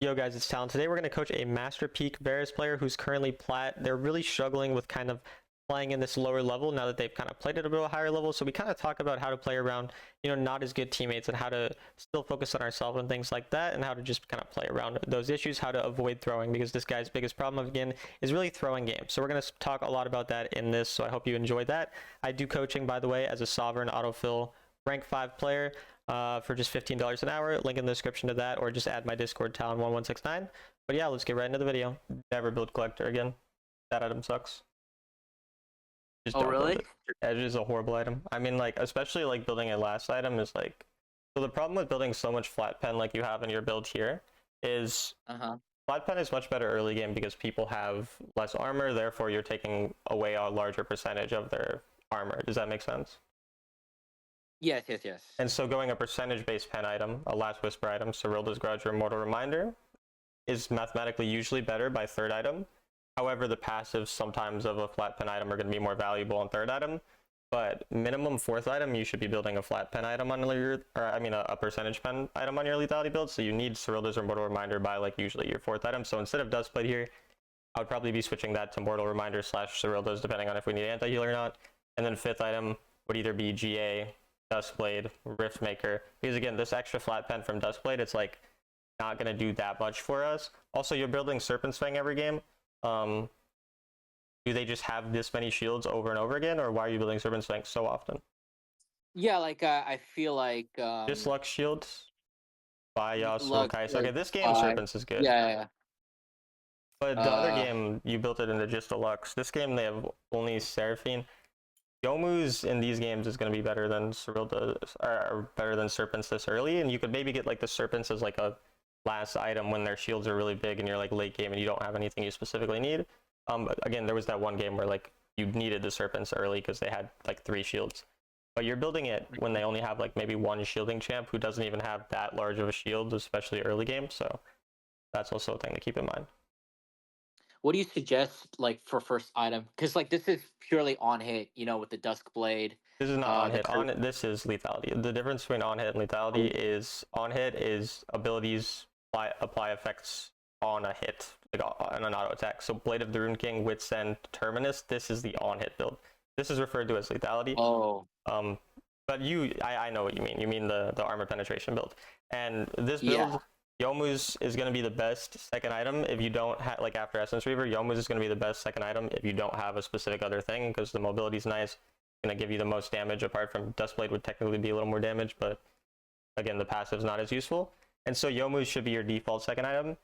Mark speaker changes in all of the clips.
Speaker 1: Yo guys, it's Talon. Today we're going to coach a Master Peak Varus player who's currently plat. They're really struggling with kind of playing in this lower level now that they've kind of played at a bit higher level. So we kind of talk about how to play around, not as good teammates and how to still focus on ourselves and things like that, and how to just kind of play around those issues, how to avoid throwing, because this guy's biggest problem again is really throwing games. So we're going to talk a lot about that in this. So I hope you enjoyed that. I do coaching, by the way, as a sovereign autofill rank 5 player. For just $15 an hour. Link in the description to that, or just add my Discord, Talon1169. But yeah, let's get right into the video. Never build collector again. That item sucks. Just
Speaker 2: Oh,
Speaker 1: don't build
Speaker 2: really?
Speaker 1: it. Edge is a horrible item. I mean, like, especially like building a last item is like. So the problem with building so much flat pen like you have in your build here is flat pen is much better early game because people have less armor. Therefore, you're taking away a larger percentage of their armor. Does that make sense?
Speaker 2: Yes, yes, yes.
Speaker 1: And so going a percentage-based pen item, a Last Whisper item, Cyrilda's Grudge or Mortal Reminder, is mathematically usually better by third item. However, the passives sometimes of a flat pen item are going to be more valuable on third item. But minimum fourth item, you should be building a flat pen item on your, a percentage pen item on your lethality build. So you need Cyrilda's or Mortal Reminder by like usually your fourth item. So instead of Dustblade here, I would probably be switching that to Mortal Reminder / Cyrilda's, depending on if we need anti-heal or not. And then fifth item would either be GA, Dustblade, Riftmaker, because again, this extra flat pen from Dustblade, it's like not gonna do that much for us. Also, you're building Serpent's Fang every game. Do they just have this many shields over and over again, or why are you building Serpent's Fang so often?
Speaker 2: Yeah, like I feel like
Speaker 1: Just Lux shields by
Speaker 2: Lux,
Speaker 1: Kais. Okay, this game Serpents is good.
Speaker 2: yeah.
Speaker 1: But the other game, you built it into just a Lux. This game, they have only Seraphine. Youmuu's in these games is going to be better than Cyrilda, or better than Serpents this early, and you could maybe get like the Serpents as like a last item when their shields are really big and you're like late game and you don't have anything you specifically need. Again, there was that one game where like you needed the Serpents early because they had like 3 shields. But you're building it when they only have like maybe one shielding champ who doesn't even have that large of a shield, especially early game, so that's also a thing to keep in mind.
Speaker 2: What do you suggest like for first item? Because like this is purely on hit, with the Dusk Blade.
Speaker 1: This is not on hit. This is lethality. The difference between on hit and lethality is on hit is abilities apply effects on a hit, like on an auto attack. So Blade of the Rune King, Wit's End, Terminus. This is the on hit build. This is referred to as lethality.
Speaker 2: Oh.
Speaker 1: But I know what you mean. You mean the armor penetration build. And this build, Youmuu's is going to be the best second item if you don't have, like after Essence Reaver, Youmuu's is going to be the best second item if you don't have a specific other thing, because the mobility is nice. Going to give you the most damage, apart from Dustblade would technically be a little more damage, but again, the passive's not as useful. And so Youmuu's should be your default second item,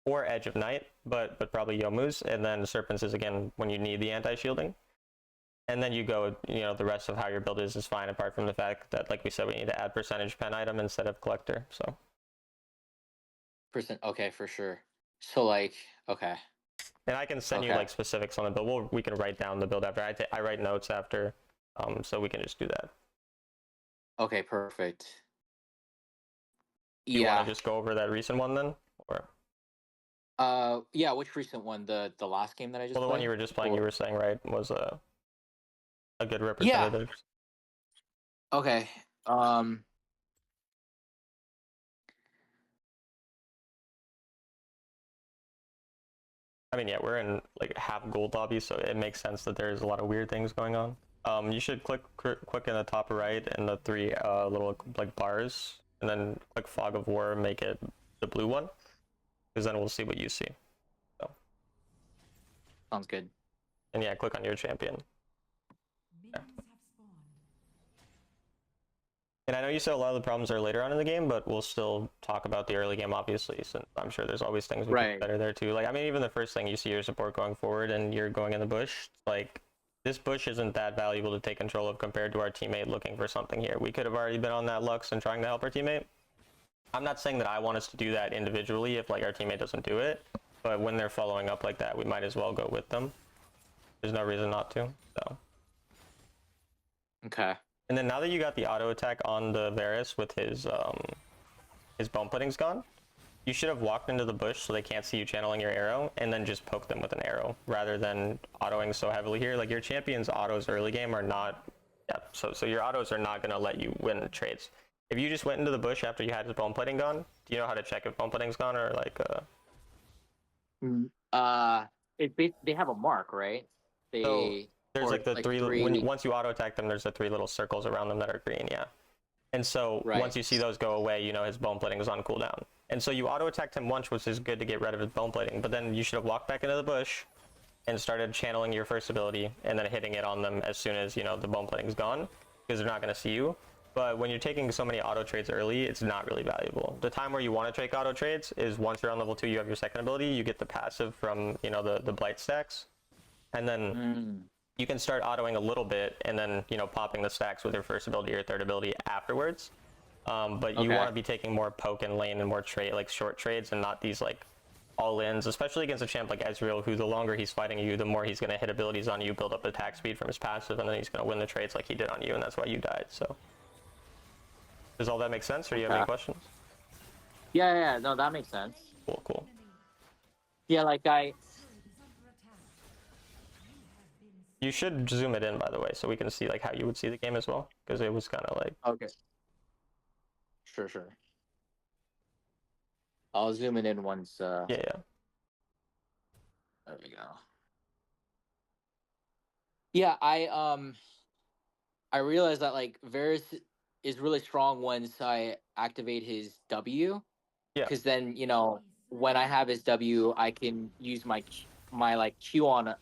Speaker 1: or Edge of Night, but probably Youmuu's, and then Serpents is again when you need the anti-shielding. And then you go, the rest of how your build is fine, apart from the fact that, like we said, we need to add percentage pen item instead of collector, so.
Speaker 2: Okay, for sure. So like, okay.
Speaker 1: And I can send you like specifics on the build. We can write down the build after. I write notes after, so we can just do that.
Speaker 2: Okay, perfect.
Speaker 1: You want to just go over that recent one then, or?
Speaker 2: Yeah. Which recent one? The last game that I just.
Speaker 1: Well, the one you were just playing, you were saying, right, was a good representative.
Speaker 2: Yeah. Okay.
Speaker 1: I mean, yeah, we're in like half gold lobby, so it makes sense that there's a lot of weird things going on. You should click in the top right in the 3 little like bars, and then click Fog of War, make it the blue one, because then we'll see what you see. So.
Speaker 2: Sounds good.
Speaker 1: And yeah, click on your champion. Yeah. And I know you said a lot of the problems are later on in the game, but we'll still talk about the early game, obviously, since I'm sure there's always things we can do better there too. Like, I mean, even the first thing you see your support going forward and you're going in the bush, like, this bush isn't that valuable to take control of compared to our teammate looking for something here. We could have already been on that Lux and trying to help our teammate. I'm not saying that I want us to do that individually if, like, our teammate doesn't do it, but when they're following up like that, we might as well go with them. There's no reason not to, so.
Speaker 2: Okay.
Speaker 1: And then now that you got the auto attack on the Varus with his bone pudding's gone, you should have walked into the bush so they can't see you channeling your arrow, and then just poke them with an arrow rather than autoing so heavily here. Like, your champion's autos early game are not, so your autos are not going to let you win trades. if you just went into the bush after you had his bone plating gone, do you know how to check if bone plating's gone or like
Speaker 2: They have a mark, right?
Speaker 1: So
Speaker 2: They
Speaker 1: there's
Speaker 2: or
Speaker 1: like the
Speaker 2: like
Speaker 1: three when
Speaker 2: three,
Speaker 1: once you auto attack them, there's the 3 little circles around them that are green, yeah. And so
Speaker 2: right?
Speaker 1: once you see those go away, you know his bone plating is on cooldown. And so you auto attacked him once, which is good to get rid of his bone plating. But then you should have walked back into the bush and started channeling your first ability and then hitting it on them as soon as you know the bone plating is gone, because they're not going to see you. But when you're taking so many auto trades early, it's not really valuable. The time where you want to take auto trades is once you're on level 2, you have your second ability, you get the passive from you know the blight stacks, and then you can start autoing a little bit and then you know popping the stacks with your first ability or third ability afterwards. But you
Speaker 2: Okay.
Speaker 1: want to be taking more poke and lane and more trade like short trades and not these like all-ins, especially against a champ like Ezreal, who the longer he's fighting you, the more he's going to hit abilities on you, build up attack speed from his passive, and then he's going to win the trades like he did on you, and that's why you died. So does all that make sense, or do you have any questions?
Speaker 2: Yeah, no, that makes sense.
Speaker 1: Cool.
Speaker 2: Yeah, like
Speaker 1: You should zoom it in, by the way, so we can see like how you would see the game as well, because it was kind of like
Speaker 2: okay. Sure. I'll zoom it in once.
Speaker 1: yeah.
Speaker 2: There we go. Yeah, I realized that like Varus is really strong once I activate his W.
Speaker 1: Yeah.
Speaker 2: Because then when I have his W, I can use my like Q on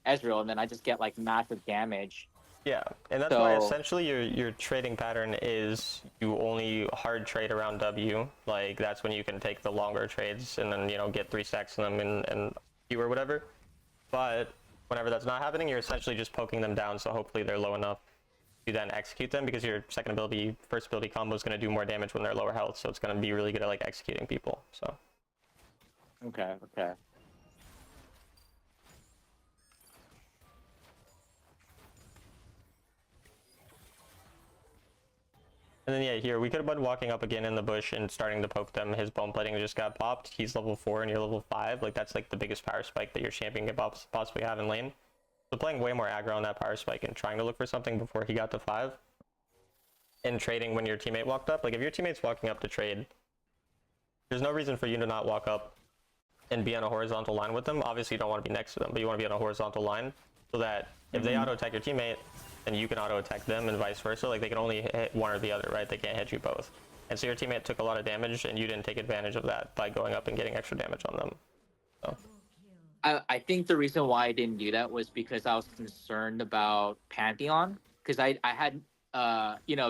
Speaker 2: Ezreal, and then I just get like massive damage.
Speaker 1: Yeah, and that's why essentially your trading pattern is you only hard trade around W. Like that's when you can take the longer trades and then get 3 stacks in them and Q or whatever. But whenever that's not happening, you're essentially just poking them down. So hopefully they're low enough to then execute them, because your second ability, first ability combo is going to do more damage when they're lower health. So it's going to be really good at like executing people. So.
Speaker 2: Okay.
Speaker 1: And then yeah, here we could have been walking up again in the bush and starting to poke them. His bone plating just got popped. He's level 4 and you're level 5. Like that's like the biggest power spike that your champion could possibly have in lane. So playing way more aggro on that power spike and trying to look for something before he got to 5. And trading when your teammate walked up. Like if your teammate's walking up to trade, there's no reason for you to not walk up and be on a horizontal line with them. Obviously you don't want to be next to them, but you want to be on a horizontal line so that if they auto attack your teammate, and you can auto attack them and vice versa. Like they can only hit one or the other, right? They can't hit you both. And so your teammate took a lot of damage and you didn't take advantage of that by going up and getting extra damage on them. So.
Speaker 2: I think the reason why I didn't do that was because I was concerned about Pantheon, because I had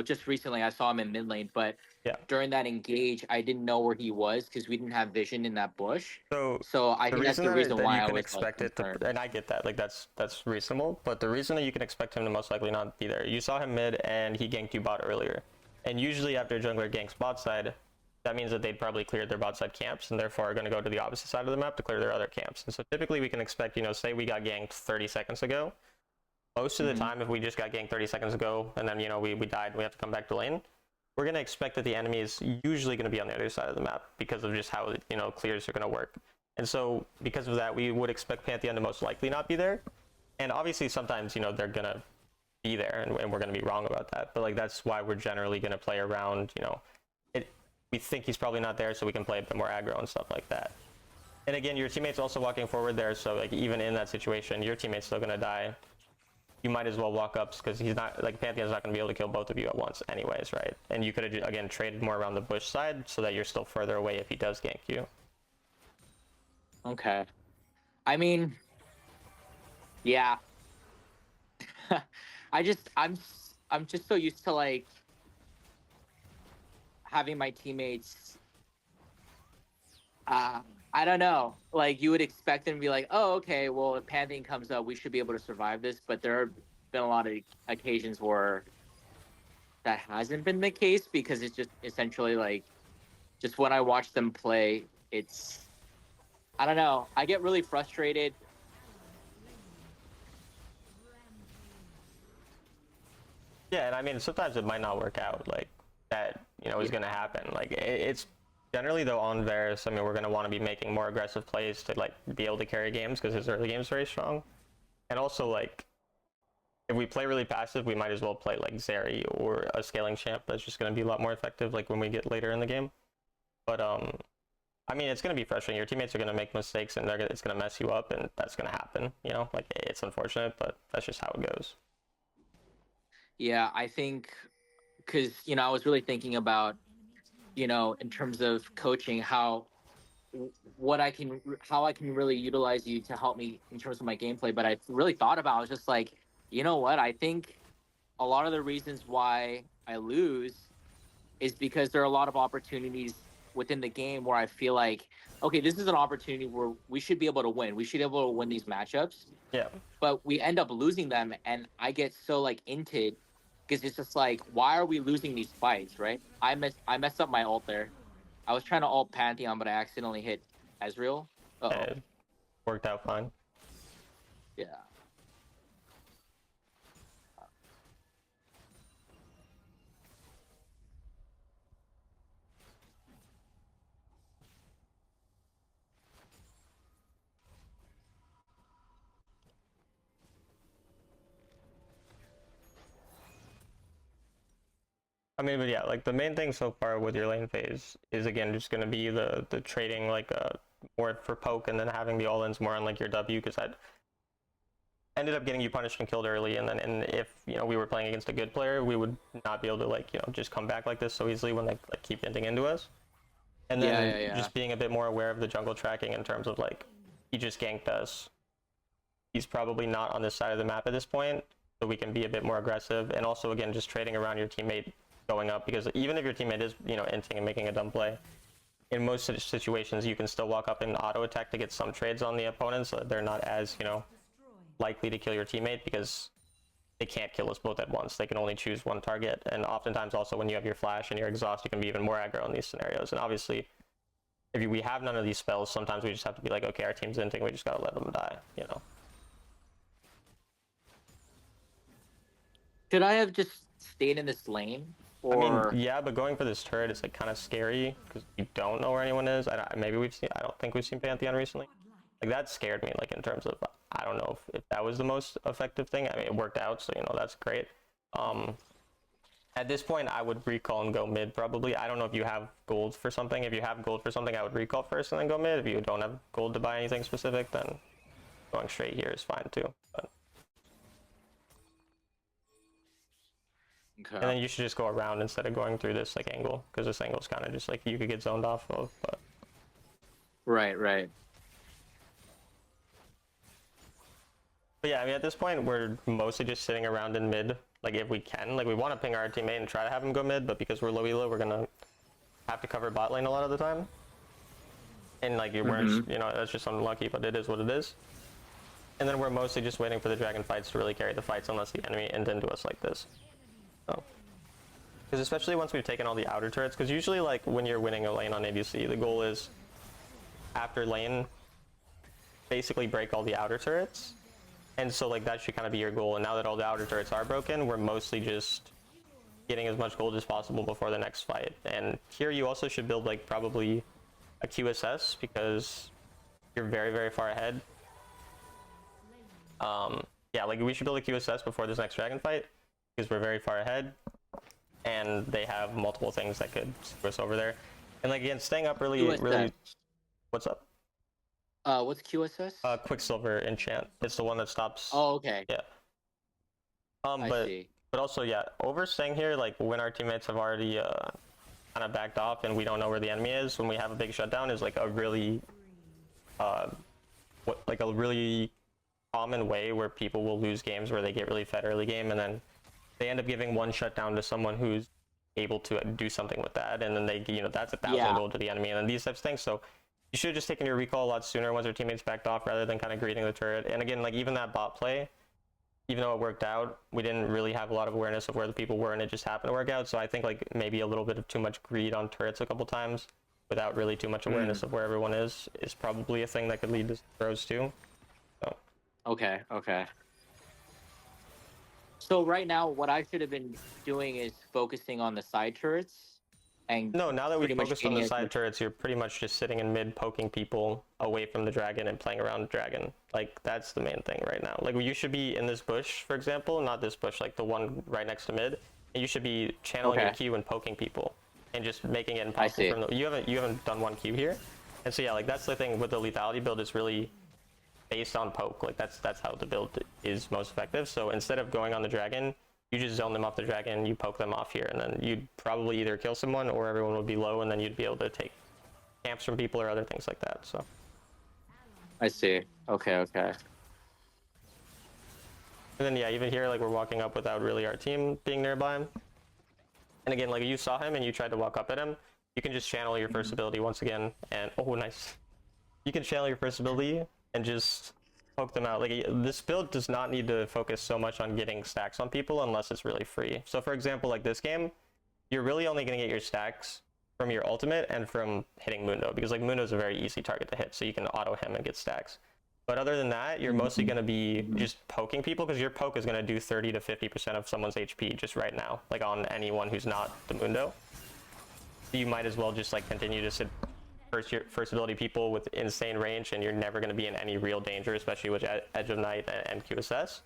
Speaker 2: just recently I saw him in mid lane, but
Speaker 1: yeah,
Speaker 2: during that engage I didn't know where he was because we didn't have vision in that bush.
Speaker 1: So
Speaker 2: I think that's the reason why
Speaker 1: you
Speaker 2: I
Speaker 1: can
Speaker 2: was
Speaker 1: expect
Speaker 2: like,
Speaker 1: it to, and I get that, like that's reasonable, but the reason that you can expect him to most likely not be there, you saw him mid and he ganked you bot earlier, and usually after a jungler ganks bot side, that means that they'd probably cleared their bot side camps and therefore are going to go to the opposite side of the map to clear their other camps. And so typically we can expect, say we got ganked 30 seconds ago, most of the time if we just got ganked 30 seconds ago and then we died and we have to come back to lane, we're going to expect that the enemy is usually going to be on the other side of the map because of just how clears are going to work. And so because of that, we would expect Pantheon to most likely not be there. And obviously sometimes they're going to be there and we're going to be wrong about that, but like that's why we're generally going to play around we think he's probably not there, so we can play a bit more aggro and stuff like that. And again, your teammate's also walking forward there, so like even in that situation, your teammate's still going to die. You might as well walk up because he's not, like, Pantheon's not going to be able to kill both of you at once anyways, right? And you could have, again, traded more around the bush side so that you're still further away if he does gank you.
Speaker 2: Okay. I mean, yeah. I'm just so used to like having my teammates. I don't know. Like you would expect them to be like, oh, okay, well, if Pantheon comes up, we should be able to survive this. But there have been a lot of occasions where that hasn't been the case because it's just essentially like, just when I watch them play, I don't know. I get really frustrated.
Speaker 1: Yeah, and I mean, sometimes it might not work out like that, is going to happen. Like it's generally though on Varus, I mean, we're going to want to be making more aggressive plays to like be able to carry games because his early game is very strong. And also like if we play really passive, we might as well play like Zeri or a scaling champ. That's just going to be a lot more effective, like when we get later in the game. But I mean, it's going to be frustrating. Your teammates are going to make mistakes, and it's going to mess you up, and that's going to happen. You know, like it's unfortunate, but that's just how it goes.
Speaker 2: Yeah, I think because I was really thinking about in terms of coaching how I can really utilize you to help me in terms of my gameplay. But I really thought about I was just like, you know what? I think a lot of the reasons why I lose is because there are a lot of opportunities within the game where I feel like, okay, this is an opportunity where we should be able to win. We should be able to win these matchups.
Speaker 1: Yeah.
Speaker 2: But we end up losing them, and I get so like inted because it's just like, why are we losing these fights, right? I messed up my ult there. I was trying to ult Pantheon, but I accidentally hit Ezreal. Uh-oh.
Speaker 1: It worked out fine.
Speaker 2: Yeah.
Speaker 1: I mean, but yeah, like the main thing so far with your lane phase is again just going to be the trading like more for poke and then having the all-ins more on like your W, because that ended up getting you punished and killed early, and if we were playing against a good player, we would not be able to like just come back like this so easily when they like keep hinting into us. And then
Speaker 2: Yeah.
Speaker 1: just being a bit more aware of the jungle tracking in terms of like he just ganked us. He's probably not on this side of the map at this point, so we can be a bit more aggressive. And also again just trading around your teammate going up, because even if your teammate is inting and making a dumb play, in most situations you can still walk up and auto attack to get some trades on the opponents, so they're not as likely to kill your teammate, because they can't kill us both at once. They can only choose one target, and oftentimes also when you have your flash and your exhaust, you can be even more aggro in these scenarios. And obviously if we have none of these spells, sometimes we just have to be like, okay, our team's inting, we just gotta let them die.
Speaker 2: Should I have just stayed in this lane?
Speaker 1: I mean,
Speaker 2: Or
Speaker 1: yeah, but going for this turret is like kind of scary because you don't know where anyone is. I don't think we've seen Pantheon recently. Like that scared me. Like in terms of, I don't know if that was the most effective thing. I mean, it worked out, so that's great. At this point, I would recall and go mid probably. I don't know if you have gold for something. If you have gold for something, I would recall first and then go mid. If you don't have gold to buy anything specific, then going straight here is fine too. But
Speaker 2: okay.
Speaker 1: and then you should just go around instead of going through this like angle, because this angle is kind of just like you could get zoned off of. But
Speaker 2: Right.
Speaker 1: yeah, I mean at this point we're mostly just sitting around in mid. Like if we can, like we want to ping our teammate and try to have him go mid, but because we're low elo, we're gonna have to cover bot lane a lot of the time. And like that's just unlucky, but it is what it is. And then we're mostly just waiting for the dragon fights to really carry the fights, unless the enemy ends into us like this. Because especially once we've taken all the outer turrets, because usually like when you're winning a lane on ADC, the goal is after lane basically break all the outer turrets, and so like that should kind of be your goal. And now that all the outer turrets are broken, we're mostly just getting as much gold as possible before the next fight. And here you also should build like probably a QSS, because you're very, very far ahead. Yeah, like we should build a QSS before this next dragon fight, because we're very far ahead and they have multiple things that could screw us over there. And like again, staying up really what's up?
Speaker 2: What's QSS?
Speaker 1: Quicksilver enchant. It's the one that stops.
Speaker 2: Oh, okay.
Speaker 1: Yeah.
Speaker 2: I see.
Speaker 1: But also, yeah, overstaying here, like when our teammates have already kind of backed off and we don't know where the enemy is, when we have a big shutdown, is like a really really common way where people will lose games, where they get really fed early game and then they end up giving one shutdown to someone who's able to do something with that, and then they that's 1,000 gold to the enemy, and then these types of things. So you should have just taken your recall a lot sooner once your teammates backed off, rather than kind of greeting the turret. And again, like even that bot play, even though it worked out, we didn't really have a lot of awareness of where the people were, and it just happened to work out. So I think like maybe a little bit of too much greed on turrets a couple times without really too much awareness of where everyone is probably a thing that could lead to throws too. So
Speaker 2: Okay. So right now, what I should have been doing is focusing on the side turrets and
Speaker 1: No, now that we
Speaker 2: pretty much
Speaker 1: focused on the
Speaker 2: gaining
Speaker 1: side turrets, you're pretty much just sitting in mid, poking people away from the dragon and playing around the dragon. Like, that's the main thing right now. Like, you should be in this bush, for example, not this bush, like the one right next to mid, and you should be channeling your
Speaker 2: Okay.
Speaker 1: Q and poking people, and just making it
Speaker 2: I
Speaker 1: impossible
Speaker 2: see.
Speaker 1: from the, you haven't done one Q here, and so yeah, like that's the thing with the lethality build, is really based on poke. Like that's how the build is most effective. So instead of going on the dragon, you just zone them off the dragon, you poke them off here, and then you'd probably either kill someone or everyone would be low, and then you'd be able to take camps from people or other things like that. So
Speaker 2: I see. Okay, okay.
Speaker 1: and then yeah, even here, like we're walking up without really our team being nearby. And again, like you saw him and you tried to walk up at him, you can just channel your first ability once again, and oh nice. You can channel your first ability and just poke them out. Like this build does not need to focus so much on getting stacks on people unless it's really free. So for example, like this game, you're really only going to get your stacks from your ultimate and from hitting Mundo, because like Mundo's a very easy target to hit, so you can auto him and get stacks. But other than that, you're mostly going to be just poking people, because your poke is going to do 30 to 50% of someone's HP just right now, like on anyone who's not the Mundo. So you might as well just like continue to sit first ability people with insane range, and you're never going to be in any real danger, especially with Edge of Night and QSS.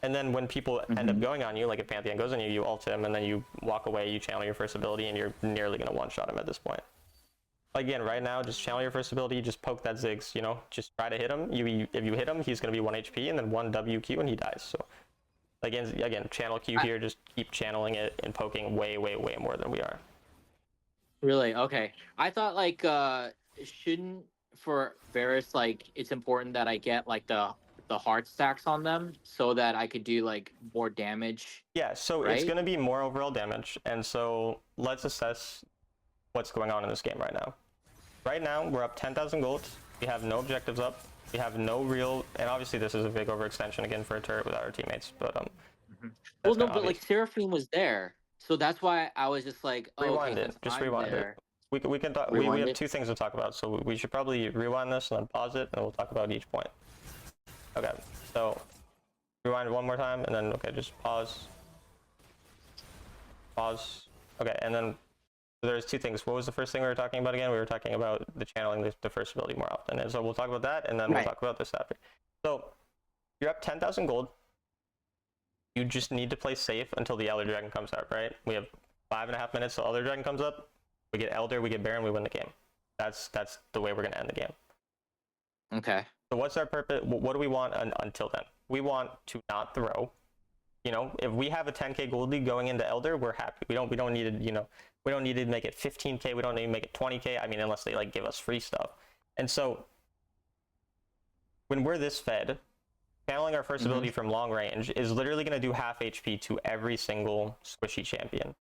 Speaker 1: And then when people end up going on you, like if Pantheon goes on you, you ult him, and then you walk away, you channel your first ability, and you're nearly going to one-shot him at this point. Again, right now, just channel your first ability, just poke that Ziggs, you know, just try to hit him. If you hit him, he's going to be 1 HP, and then 1 WQ, and he dies. So again, channel Q here, just keep channeling it and poking way, way, way more than we are.
Speaker 2: Really? Okay. I thought like shouldn't for Varus like it's important that I get like the heart stacks on them so that I could do like more damage.
Speaker 1: Yeah, so
Speaker 2: right?
Speaker 1: it's going to be more overall damage, and so let's assess what's going on in this game right now. Right now, we're up 10,000 gold. We have no objectives up. We have no real, and obviously this is a big overextension again for a turret without our teammates, but
Speaker 2: Well, no, but like Seraphine was there, so that's why I was just like, oh,
Speaker 1: rewind
Speaker 2: okay,
Speaker 1: it.
Speaker 2: since
Speaker 1: Just
Speaker 2: I'm
Speaker 1: rewind
Speaker 2: there.
Speaker 1: it. We can talk. We have 2 things to talk about, so we should probably rewind this and then pause it, and we'll talk about each point. Okay, so rewind it one more time, and then okay, just pause. Pause. Okay, and then there's 2 things. What was the first thing we were talking about again? We were talking about the channeling the first ability more often, and so we'll talk about that, and then we'll talk about this after. So you're up 10,000 gold. You just need to play safe until the Elder Dragon comes out, right? We have 5.5 minutes till Elder Dragon comes up. We get Elder, we get Baron, we win the game. That's the way we're going to end the game.
Speaker 2: Okay.
Speaker 1: So what's our purpose? What do we want until then? We want to not throw. You know, if we have a 10k gold lead going into Elder, we're happy. We don't need to, you know, we don't need to make it 15k. We don't need to make it 20k. I mean, unless they like give us free stuff. And so when we're this fed, channeling our first ability from long range is literally going to do half HP to every single squishy champion.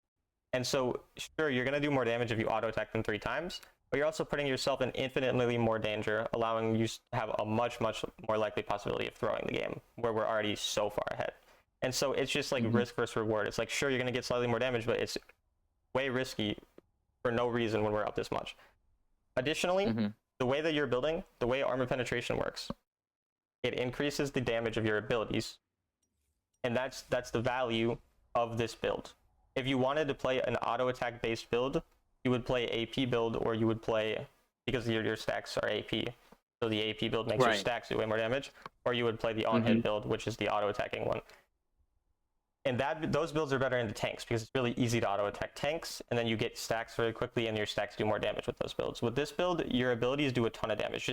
Speaker 1: And so, sure, you're going to do more damage if you auto-attack them 3 times, but you're also putting yourself in infinitely more danger, allowing you to have a much, much more likely possibility of throwing the game, where we're already so far ahead. And so it's just like risk versus reward. It's like, sure, you're going to get slightly more damage, but it's way risky for no reason when we're up this much. Additionally, the way that you're building, the way armor penetration works, it increases the damage of your abilities, and that's the value of this build. If you wanted to play an auto attack based build, you would play AP build, or you would play, because your stacks are AP, so the AP build makes your stacks do way more damage, or you would play the on hit build, which is the auto attacking one. And those builds are better into tanks, because it's really easy to auto attack tanks, and then you get stacks very quickly, and your stacks do more damage with those builds. With this build, your abilities do a ton of damage.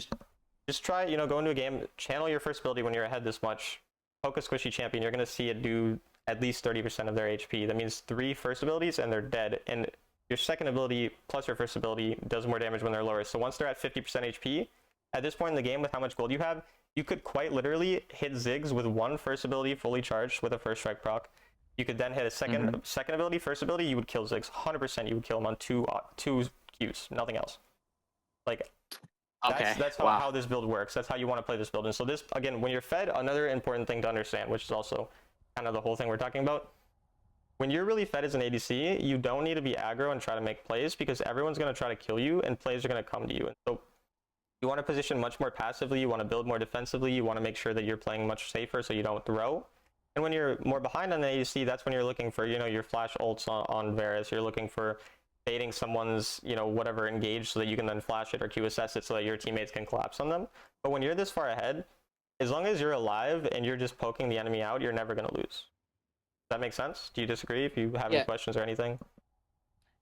Speaker 1: Just try, you know, go into a game, channel your first ability when you're ahead this much, poke a squishy champion, you're going to see it do at least 30% of their HP. That means 3 first abilities and they're dead. And your second ability plus your first ability does more damage when they're lower. So once they're at 50% HP, at this point in the game with how much gold you have, you could quite literally hit Ziggs with 1 first ability fully charged with a first strike proc. You could then hit a second ability, first ability, you would kill Ziggs. 100% you would kill him on 2 Qs, nothing else. Like, that's how this build works. That's how you want to play this build. And so this, again, when you're fed, another important thing to understand, which is also kind of the whole thing we're talking about, when you're really fed as an ADC, you don't need to be aggro and try to make plays, because everyone's going to try to kill you and plays are going to come to you. And so you want to position much more passively, you want to build more defensively, you want to make sure that you're playing much safer so you don't throw. And when you're more behind on the ADC, that's when you're looking for, you know, your flash ults on Varus, you're looking for baiting someone's, whatever engage so that you can then flash it or Q assess it so that your teammates can collapse on them. But when you're this far ahead, as long as you're alive and you're just poking the enemy out, you're never going to lose. Does that make sense? Do you disagree? If you have any questions or anything?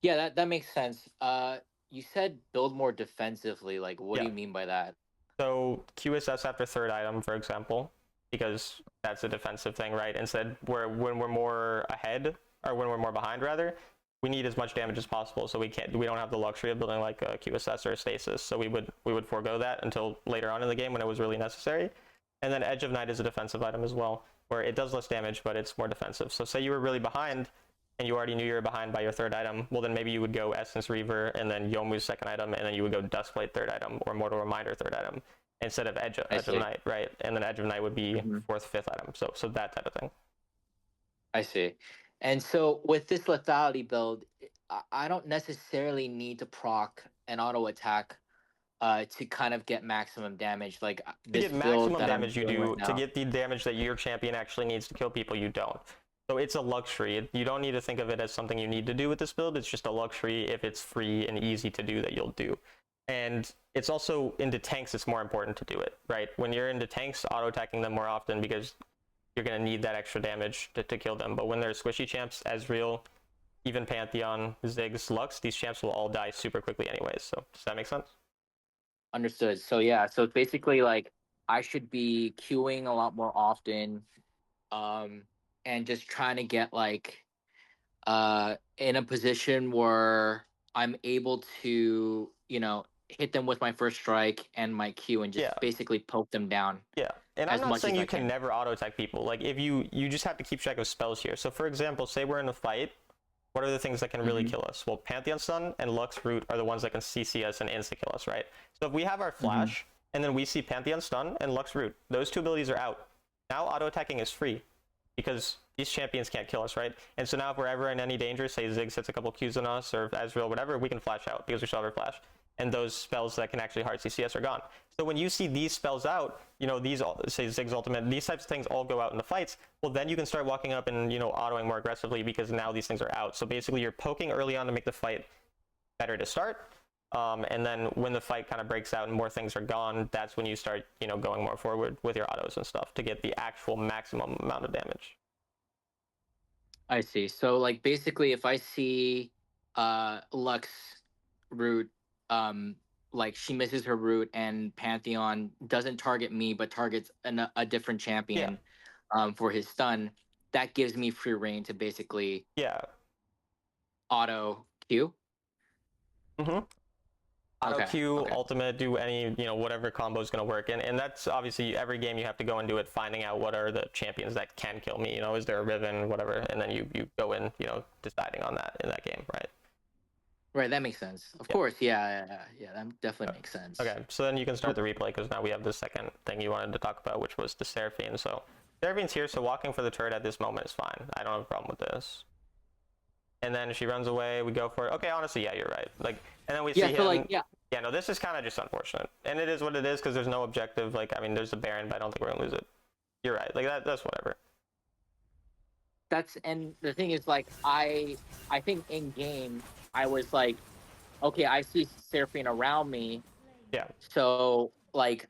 Speaker 2: Yeah, that makes sense. You said build more defensively. Like, what do you mean by that?
Speaker 1: So QSS after third item, for example, because that's a defensive thing, right? Instead, when we're more ahead, or when we're more behind, rather, we need as much damage as possible. So we don't have the luxury of building like a QSS or a stasis. So we would forego that until later on in the game when it was really necessary. And then Edge of Night is a defensive item as well, where it does less damage, but it's more defensive. So say you were really behind, and you already knew you were behind by your third item, well then maybe you would go Essence Reaver and then Yomu's second item, and then you would go Duskblade third item or Mortal Reminder third item instead of Edge of Night, right? And then Edge of Night would be fourth, fifth item. So that type of thing.
Speaker 2: I see. And so with this lethality build, I don't necessarily need to proc an auto attack to kind of get maximum damage. Like this
Speaker 1: to get maximum
Speaker 2: that
Speaker 1: damage, you do.
Speaker 2: Right
Speaker 1: to get the damage that your champion actually needs to kill people, you don't. So it's a luxury. You don't need to think of it as something you need to do with this build. It's just a luxury if it's free and easy to do that you'll do. And it's also into tanks, it's more important to do it, right? When you're into tanks, auto-attacking them more often because you're going to need that extra damage to kill them. But when they're squishy champs, Ezreal, even Pantheon, Ziggs, Lux, these champs will all die super quickly anyways. So does that make sense?
Speaker 2: Understood. So yeah, so it's basically like I should be queuing a lot more often, and just trying to get like in a position where I'm able to, hit them with my first strike and my Q and just basically poke them down.
Speaker 1: Yeah. And I'm not saying you can never auto attack people. Like if you just have to keep track of spells here. So for example, say we're in a fight, what are the things that can really kill us? Well, Pantheon Stun and Lux Root are the ones that can CC us and insta kill us, right? So if we have our flash and then we see Pantheon Stun and Lux Root, those two abilities are out. Now auto attacking is free because these champions can't kill us, right? And so now if we're ever in any danger, say Ziggs hits a couple Qs on us or Ezreal, whatever, we can flash out because we still have our flash. And those spells that can actually hard CCS are gone. So when you see these spells out, these, say Ziggs ultimate, these types of things all go out in the fights, well then you can start walking up and, autoing more aggressively because now these things are out. So basically you're poking early on to make the fight better to start. And then when the fight kind of breaks out and more things are gone, that's when you start, going more forward with your autos and stuff to get the actual maximum amount of damage.
Speaker 2: I see. So like basically if I see Lux Root, like she misses her route and Pantheon doesn't target me but targets a different champion for his stun, that gives me free reign to basically auto Q.
Speaker 1: Auto Q, ultimate, do any, whatever combo is going to work. And that's obviously every game you have to go and do it, finding out what are the champions that can kill me, is there a Riven, whatever, and then you go in, deciding on that in that game, right?
Speaker 2: Right, that makes sense. Of course, yeah, that definitely makes sense.
Speaker 1: Okay, so then you can start the replay because now we have the second thing you wanted to talk about, which was the Seraphine. So Seraphine's here, so walking for the turret at this moment is fine. I don't have a problem with this. And then she runs away, we go for it. Okay, honestly, yeah, you're right. Like, and then we see him.
Speaker 2: So like,
Speaker 1: yeah, no, this is kind of just unfortunate. And it is what it is because there's no objective. Like, I mean, there's a Baron, but I don't think we're going to lose it. You're right. Like, that's whatever.
Speaker 2: And the thing is, like, I think in game, I was like, okay, I see Seraphine around me.
Speaker 1: Yeah.
Speaker 2: So like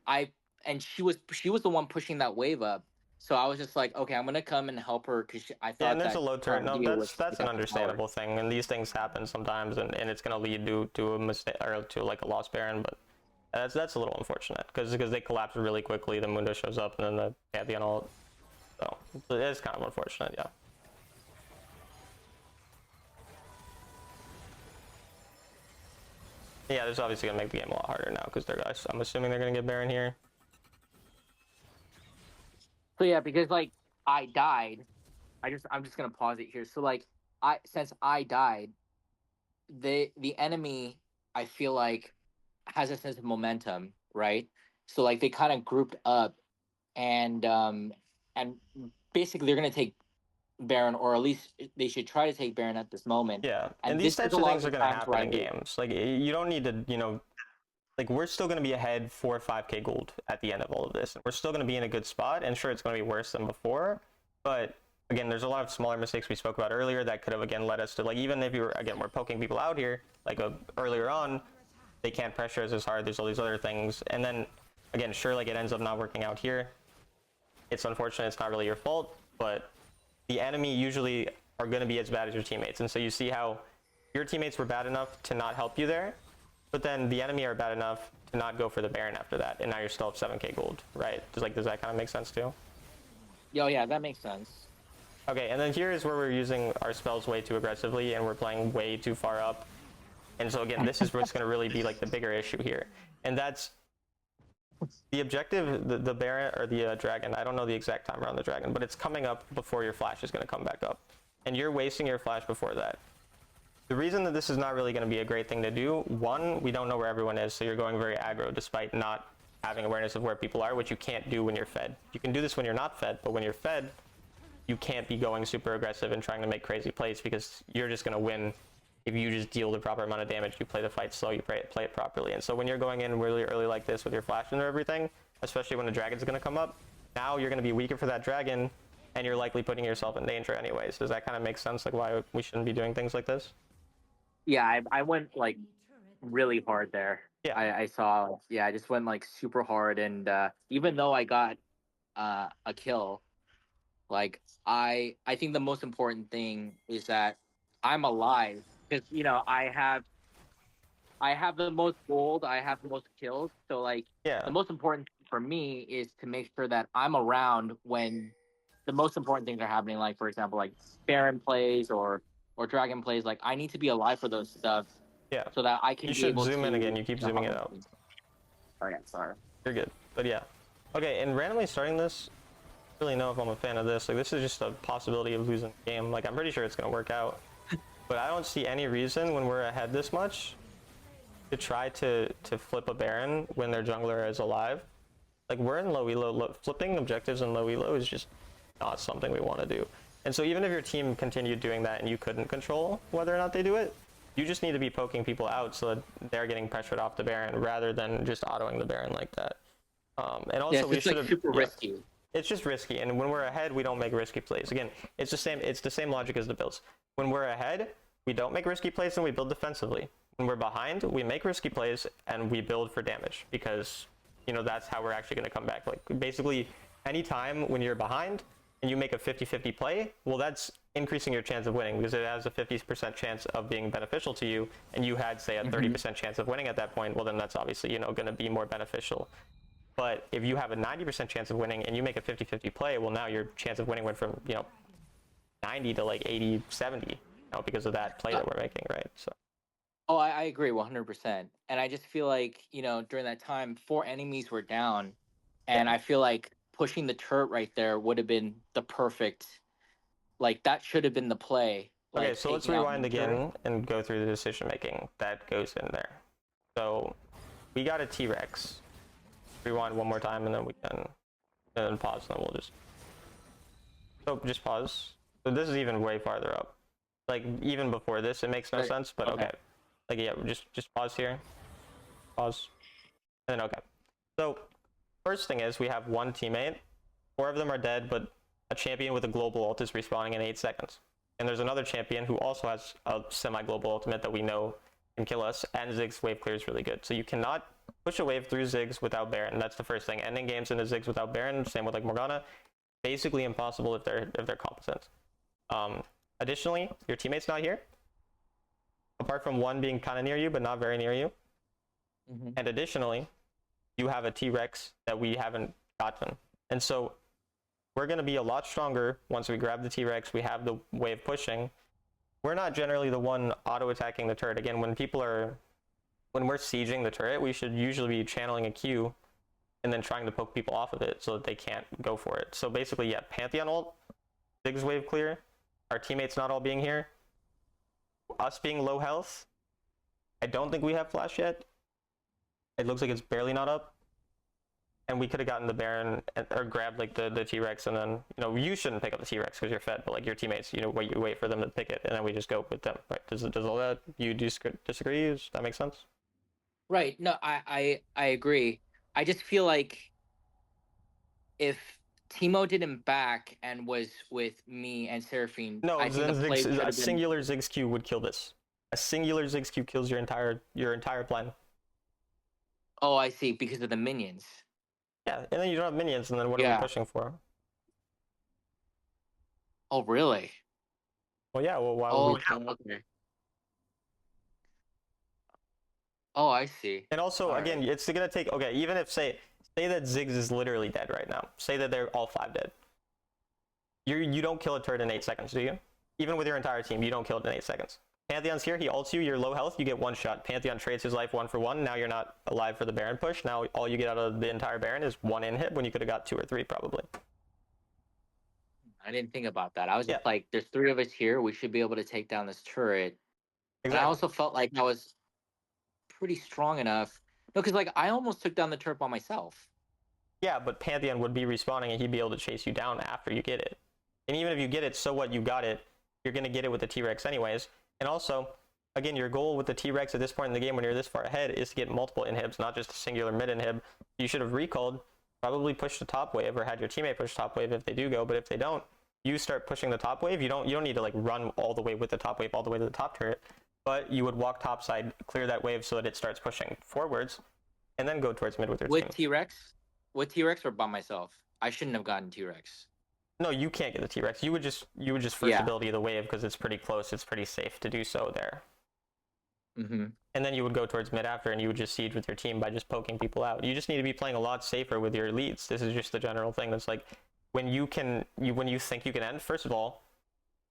Speaker 2: she was the one pushing that wave up. So I was just like, okay, I'm gonna come and help her because I thought.
Speaker 1: Yeah, and there's a low turn. No, that's an understandable thing, and these things happen sometimes, and it's gonna lead to a mistake or to like a lost Baron, but that's a little unfortunate because they collapse really quickly. The Mundo shows up, and then the Pantheon ult. So it is kind of unfortunate, yeah. Yeah, this is obviously gonna make the game a lot harder now because I'm assuming they're gonna get Baron here.
Speaker 2: So yeah, because like I died, I'm just gonna pause it here. So like since I died, the enemy I feel like has a sense of momentum, right? So like they kind of grouped up, and basically they're gonna take Baron, or at least they should try to take Baron at this moment.
Speaker 1: Yeah, and these types of things are going to happen in games. Like, you don't need to, like, we're still going to be ahead 4 or 5k gold at the end of all of this. We're still going to be in a good spot, and sure, it's going to be worse than before, but again, there's a lot of smaller mistakes we spoke about earlier that could have again led us to like, even if you were again we're poking people out here like earlier on, they can't pressure us as hard. There's all these other things, and then again, sure, like it ends up not working out here. It's unfortunate. It's not really your fault, but the enemy usually are going to be as bad as your teammates, and so you see how your teammates were bad enough to not help you there, but then the enemy are bad enough to not go for the Baron after that, and now you're still up 7k gold, right? Does that kind of make sense too?
Speaker 2: Yo, yeah, that makes sense.
Speaker 1: Okay, and then here is where we're using our spells way too aggressively and we're playing way too far up. And so again, this is what's going to really be like the bigger issue here. And that's the objective, the Baron or the Dragon. I don't know the exact timer on the Dragon, but it's coming up before your flash is going to come back up. And you're wasting your flash before that. The reason that this is not really going to be a great thing to do, one, we don't know where everyone is, so you're going very aggro despite not having awareness of where people are, which you can't do when you're fed. You can do this when you're not fed, but when you're fed, you can't be going super aggressive and trying to make crazy plays because you're just going to win if you just deal the proper amount of damage, you play the fight slow, you play it properly. And so when you're going in really early like this with your flash and everything, especially when the dragon's going to come up, now you're going to be weaker for that dragon and you're likely putting yourself in danger anyways. Does that kind of make sense, like why we shouldn't be doing things like this?
Speaker 2: Yeah, I went like really hard there.
Speaker 1: Yeah.
Speaker 2: I saw, yeah, I just went like super hard, and even though I got a kill, like I think the most important thing is that I'm alive because I have the most gold, I have the most kills, so like
Speaker 1: Yeah.
Speaker 2: the most important thing for me is to make sure that I'm around when the most important things are happening. Like for example, like Baron plays or Dragon plays. Like I need to be alive for those stuff.
Speaker 1: Yeah.
Speaker 2: So that I can
Speaker 1: You
Speaker 2: be
Speaker 1: should
Speaker 2: able
Speaker 1: zoom
Speaker 2: to,
Speaker 1: in again. You keep zooming it out.
Speaker 2: Oh yeah, sorry.
Speaker 1: You're good. But yeah. Okay, and randomly starting this, I don't really know if I'm a fan of this. Like this is just a possibility of losing the game. Like I'm pretty sure it's gonna work out. But I don't see any reason when we're ahead this much to try to flip a Baron when their jungler is alive. Like we're in low elo. Flipping objectives in low elo is just not something we want to do. And so even if your team continued doing that and you couldn't control whether or not they do it, you just need to be poking people out so that they're getting pressured off the Baron rather than just autoing the Baron like that. And also
Speaker 2: Yeah,
Speaker 1: we
Speaker 2: it's
Speaker 1: should
Speaker 2: like
Speaker 1: have
Speaker 2: super risky.
Speaker 1: it's just risky, and when we're ahead, we don't make risky plays. Again, it's the same logic as the builds. When we're ahead, we don't make risky plays and we build defensively. When we're behind, we make risky plays and we build for damage because that's how we're actually going to come back. Like basically, anytime when you're behind and you make a 50-50 play, well, that's increasing your chance of winning because it has a 50% chance of being beneficial to you, and you had say a 30% chance of winning at that point. Well, then that's obviously going to be more beneficial. But if you have a 90% chance of winning and you make a 50-50 play, well, now your chance of winning went from 90 to like 80, 70, because of that play that we're making, right? So.
Speaker 2: Oh, I agree 100%. And I just feel like, during that time, 4 enemies were down. And I feel like pushing the turret right there would have been the perfect, like, that should have been the play. Like,
Speaker 1: Okay, so let's rewind again and go through the decision making that goes in there. So we got a T-Rex. Rewind one more time and then we can and then pause, and then we'll just pause. So this is even way farther up. Like even before this, it makes no sense, but okay. Like yeah, just pause here. Pause. And then okay. So first thing is we have one teammate. 4 of them are dead, but a champion with a global ult is respawning in 8 seconds. And there's another champion who also has a semi-global ultimate that we know can kill us, and Ziggs wave clear is really good. So you cannot push a wave through Ziggs without Baron. That's the first thing. Ending games into Ziggs without Baron, same with like Morgana, basically impossible if they're competent. Additionally, your teammate's not here, apart from one being kind of near you but not very near you. And additionally, you have a T-Rex that we haven't gotten, and so we're going to be a lot stronger once we grab the T-Rex. We have the wave pushing. We're not generally the one auto-attacking the turret. Again, when we're sieging the turret, we should usually be channeling a Q and then trying to poke people off of it so that they can't go for it. So basically, yeah, Pantheon ult, Ziggs wave clear, our teammates not all being here, us being low health. I don't think we have flash yet. It looks like it's barely not up. And we could have gotten the Baron or grabbed like the T-Rex, and then you shouldn't pick up the T-Rex because you're fed, but like your teammates, you wait for them to pick it, and then we just go with them. Right? Does all that you disagree? Does that make sense?
Speaker 2: Right. No, I agree. I just feel like if Timo didn't back and was with me and Seraphine,
Speaker 1: No,
Speaker 2: I think the
Speaker 1: then
Speaker 2: play should
Speaker 1: a
Speaker 2: have been.
Speaker 1: singular Ziggs Q would kill this. A singular Ziggs Q kills your entire plan.
Speaker 2: Oh, I see, because of the minions.
Speaker 1: Yeah, and then you don't have minions, and then what are we
Speaker 2: Yeah.
Speaker 1: pushing for?
Speaker 2: Oh, really?
Speaker 1: Well, yeah. Well, why would
Speaker 2: Oh,
Speaker 1: we?
Speaker 2: okay. Oh, I see.
Speaker 1: And also,
Speaker 2: All
Speaker 1: again,
Speaker 2: right.
Speaker 1: it's gonna take. Okay, even if say that Ziggs is literally dead right now. Say that they're all 5 dead. You don't kill a turret in 8 seconds, do you? Even with your entire team, you don't kill it in 8 seconds. Pantheon's here, he ults you, you're low health, you get 1 shot. Pantheon trades his life 1 for 1, now you're not alive for the Baron push. Now all you get out of the entire Baron is 1 inhib when you could have got 2 or 3 probably.
Speaker 2: I didn't think about that. I was
Speaker 1: Yeah.
Speaker 2: just like, there's 3 of us here. We should be able to take down this turret. And I
Speaker 1: Exactly.
Speaker 2: also felt like I was pretty strong enough. No, because like I almost took down the turret by myself.
Speaker 1: Yeah, but Pantheon would be respawning and he'd be able to chase you down after you get it. And even if you get it, so what, you got it. You're going to get it with the T-Rex anyways. And also, again, your goal with the T-Rex at this point in the game when you're this far ahead is to get multiple inhibs, not just a singular mid inhib. You should have recalled, probably pushed the top wave or had your teammate push top wave if they do go, but if they don't, you start pushing the top wave. You don't need to like run all the way with the top wave all the way to the top turret, but you would walk top side, clear that wave so that it starts pushing forwards, and then go towards mid with your team.
Speaker 2: With T-Rex or by myself? I shouldn't have gotten T-Rex.
Speaker 1: No, you can't get the T-Rex. You would just first ability the wave because it's pretty close. It's pretty safe to do so there.
Speaker 2: Mm-hmm.
Speaker 1: And then you would go towards mid after, and you would just siege with your team by just poking people out. You just need to be playing a lot safer with your leads. This is just the general thing. That's like when you think you can end. First of all,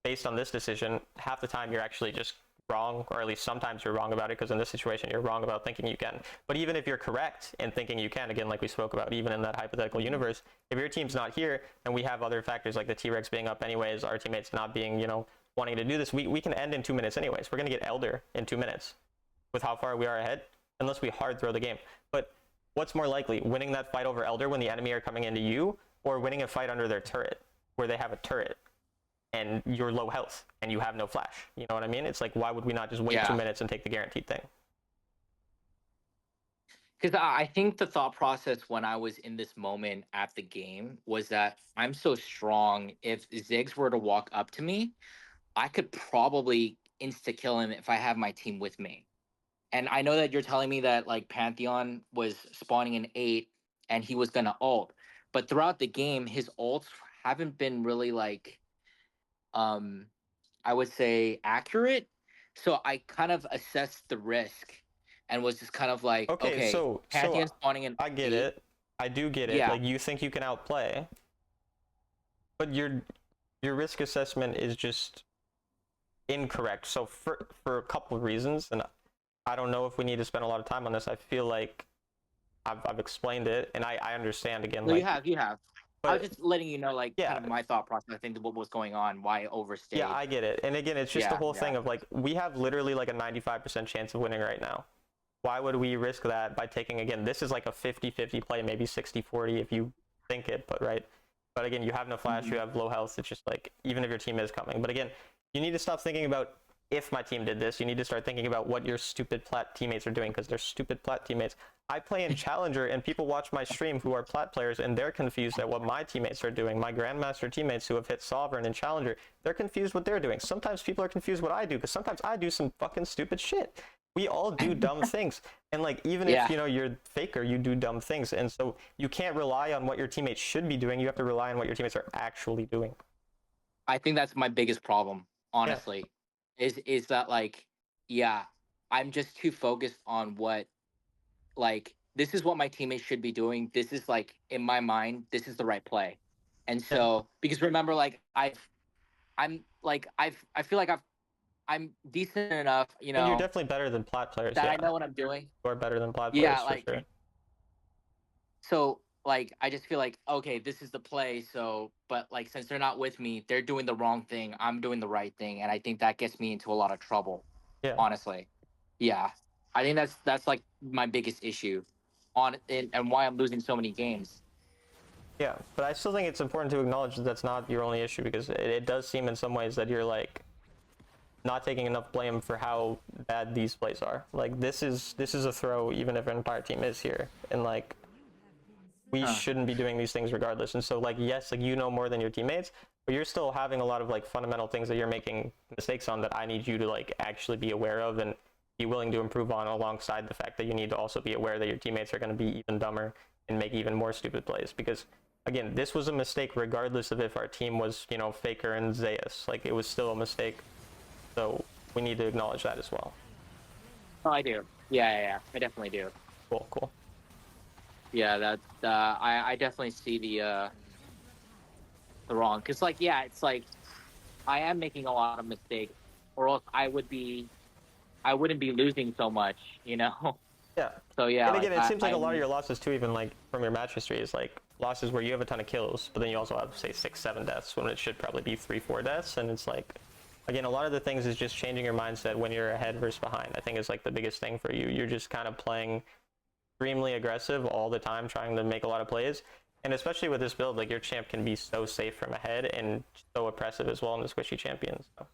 Speaker 1: based on this decision, half the time you're actually just wrong, or at least sometimes you're wrong about it, because in this situation you're wrong about thinking you can. But even if you're correct in thinking you can, again, like we spoke about, even in that hypothetical universe, if your team's not here and we have other factors like the T-Rex being up anyways, our teammates not being, wanting to do this, we can end in 2 minutes anyways. We're going to get Elder in 2 minutes with how far we are ahead, unless we hard throw the game. But what's more likely, winning that fight over Elder when the enemy are coming into you, or winning a fight under their turret where they have a turret and you're low health and you have no flash? You know what I mean? It's like, why would we not just wait 2 minutes and take the guaranteed thing?
Speaker 2: Because I think the thought process when I was in this moment at the game was that I'm so strong. If Ziggs were to walk up to me, I could probably insta kill him if I have my team with me. And I know that you're telling me that like Pantheon was spawning in 8 and he was gonna ult, but throughout the game, his ults haven't been really like, I would say accurate. So I kind of assessed the risk and was just kind of like, okay,
Speaker 1: so
Speaker 2: Pantheon spawning in
Speaker 1: I get
Speaker 2: 8.
Speaker 1: it. I do get it.
Speaker 2: Yeah.
Speaker 1: Like, you think you can outplay, but your risk assessment is just incorrect. So for a couple of reasons, and I don't know if we need to spend a lot of time on this. I feel like I've explained it, and I understand again.
Speaker 2: No,
Speaker 1: like,
Speaker 2: you have.
Speaker 1: But,
Speaker 2: I was just letting you know, like,
Speaker 1: yeah,
Speaker 2: kind of my thought process. I think what was going on, why I overstayed.
Speaker 1: Yeah, I get it. And again, it's just the whole thing of like, we have literally like a 95% chance of winning right now. Why would we risk that by taking, again, this is like a 50-50 play, maybe 60-40 if you think it, but right. But again, you have no flash, you have low health. It's just like, even if your team is coming. But again, you need to stop thinking about if my team did this. You need to start thinking about what your stupid plat teammates are doing, because they're stupid plat teammates. I play in Challenger and people watch my stream who are plat players and they're confused at what my teammates are doing. My Grandmaster teammates who have hit Sovereign and Challenger, they're confused what they're doing. Sometimes people are confused what I do, because sometimes I do some fucking stupid shit. We all do dumb things. And like, even if, you're faker, you do dumb things. And so you can't rely on what your teammates should be doing. You have to rely on what your teammates are actually doing.
Speaker 2: I think that's my biggest problem, honestly, is that like, I'm just too focused on what, like, this is what my teammates should be doing. This is like, in my mind, this is the right play. And so, because remember, like, I feel like I'm decent enough,
Speaker 1: And you're definitely better than plat players.
Speaker 2: That I know what I'm doing.
Speaker 1: You're better than plat players, for sure.
Speaker 2: So, like, I just feel like, okay, this is the play. So, but like, since they're not with me, they're doing the wrong thing. I'm doing the right thing, and I think that gets me into a lot of trouble.
Speaker 1: Yeah.
Speaker 2: Honestly, I think that's like my biggest issue, and why I'm losing so many games.
Speaker 1: Yeah, but I still think it's important to acknowledge that that's not your only issue, because it does seem in some ways that you're like not taking enough blame for how bad these plays are. Like, this is a throw even if an entire team is here, and like, we shouldn't be doing these things regardless. And so like, yes, like you know more than your teammates, but you're still having a lot of like fundamental things that you're making mistakes on that I need you to like actually be aware of and be willing to improve on, alongside the fact that you need to also be aware that your teammates are going to be even dumber and make even more stupid plays. Because again, this was a mistake regardless of if our team was, you know, Faker and Zeus. Like, it was still a mistake. So we need to acknowledge that as well.
Speaker 2: Oh, I do. Yeah. I definitely do.
Speaker 1: Cool.
Speaker 2: Yeah, that I definitely see the wrong, because like, yeah, it's like I am making a lot of mistakes, or else I wouldn't be losing so much, you know.
Speaker 1: Yeah.
Speaker 2: So yeah,
Speaker 1: And again,
Speaker 2: like,
Speaker 1: it seems like a lot of your losses too, even like from your match history, is like losses where you have a ton of kills, but then you also have say 6-7 deaths when it should probably be 3-4 deaths. And it's like, again, a lot of the things is just changing your mindset when you're ahead versus behind. I think is like the biggest thing for you. You're just kind of playing extremely aggressive all the time, trying to make a lot of plays. And especially with this build, like your champ can be so safe from ahead and so oppressive as well in the squishy champions. So.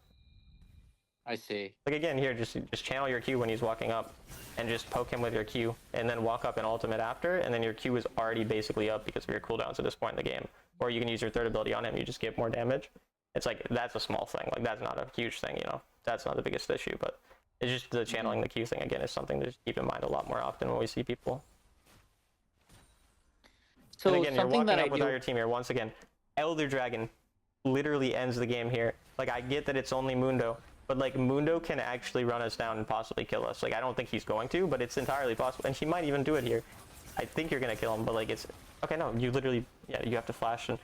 Speaker 2: I see.
Speaker 1: Like again, here, just channel your Q when he's walking up, and just poke him with your Q, and then walk up and ultimate after, and then your Q is already basically up because of your cooldowns at this point in the game. Or you can use your third ability on him, you just get more damage. It's like, that's a small thing, like that's not a huge thing, you know, that's not the biggest issue, but it's just the channeling the Q thing, again, is something to just keep in mind a lot more often when we see people.
Speaker 2: So
Speaker 1: and again, you're
Speaker 2: something
Speaker 1: walking
Speaker 2: that
Speaker 1: up
Speaker 2: I
Speaker 1: without
Speaker 2: do.
Speaker 1: your team here, once again, Elder Dragon literally ends the game here. Like, I get that it's only Mundo, but like Mundo can actually run us down and possibly kill us. Like, I don't think he's going to, but it's entirely possible, and he might even do it here. I think you're gonna kill him, but like, it's okay. No, you literally, yeah, you have to flash, and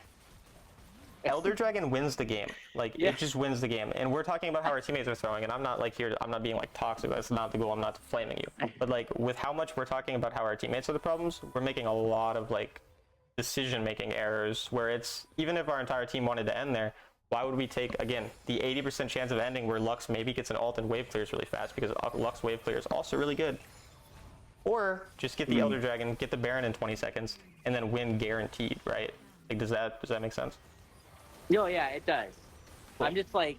Speaker 1: Elder Dragon wins the game. Like,
Speaker 2: Yeah.
Speaker 1: it just wins the game. And we're talking about how our teammates are throwing, and I'm not like here, I'm not being like toxic. That's not the goal. I'm not flaming you. But like, with how much we're talking about how our teammates are the problems, we're making a lot of like decision-making errors where it's, even if our entire team wanted to end there, why would we take, again, the 80% chance of ending where Lux maybe gets an ult and wave clears really fast, because Lux wave clear is also really good. Or just get the Elder Dragon, get the Baron in 20 seconds, and then win guaranteed, right? Like, does that make sense?
Speaker 2: No, yeah, it does.
Speaker 1: Cool.
Speaker 2: I'm just like,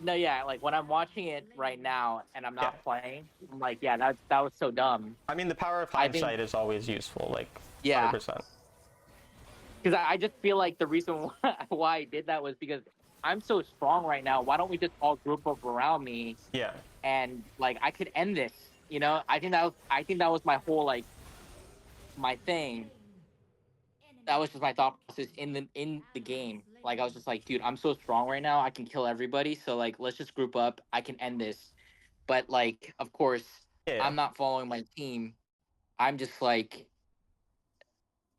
Speaker 2: no, yeah, like when I'm watching it right now and I'm not playing, I'm like, yeah, that was so dumb.
Speaker 1: I mean, the power of hindsight is always useful, like,
Speaker 2: Yeah.
Speaker 1: 100%.
Speaker 2: Because I just feel like the reason why I did that was because I'm so strong right now. Why don't we just all group up around me?
Speaker 1: Yeah.
Speaker 2: And like, I could end this. You know, I think that was my whole, like, my thing. That was just my thought process in the game. Like, I was just like, dude, I'm so strong right now. I can kill everybody. So like, let's just group up. I can end this. But like, of course,
Speaker 1: Yeah.
Speaker 2: I'm not following my team. I'm just like,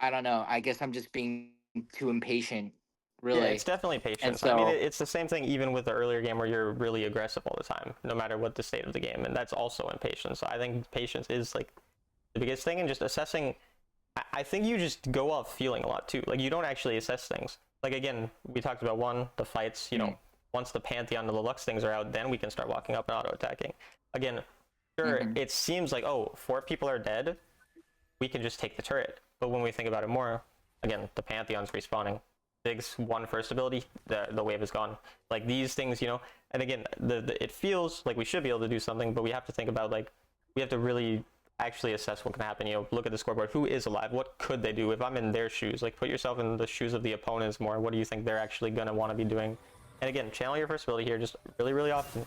Speaker 2: I don't know. I guess I'm just being too impatient. Really.
Speaker 1: Yeah, it's definitely patience.
Speaker 2: So,
Speaker 1: I mean, it's the same thing even with the earlier game where you're really aggressive all the time, no matter what the state of the game, and that's also impatience. So I think patience is like the biggest thing, and just assessing. I think you just go off feeling a lot too. Like, you don't actually assess things. Like, again, we talked about the fights. You know, once the Pantheon and the Lux things are out, then we can start walking up and auto attacking. Again, sure, it seems like, oh, 4 people are dead, we can just take the turret. But when we think about it more, again, the Pantheon's respawning. Big's 1 first ability, the wave is gone. Like, these things, you know, and again, it feels like we should be able to do something, but we have to think about, like, we have to really actually assess what can happen. You know, look at the scoreboard. Who is alive? What could they do? If I'm in their shoes, like, put yourself in the shoes of the opponents more. What do you think they're actually going to want to be doing? And again, channel your first ability here just really, really often.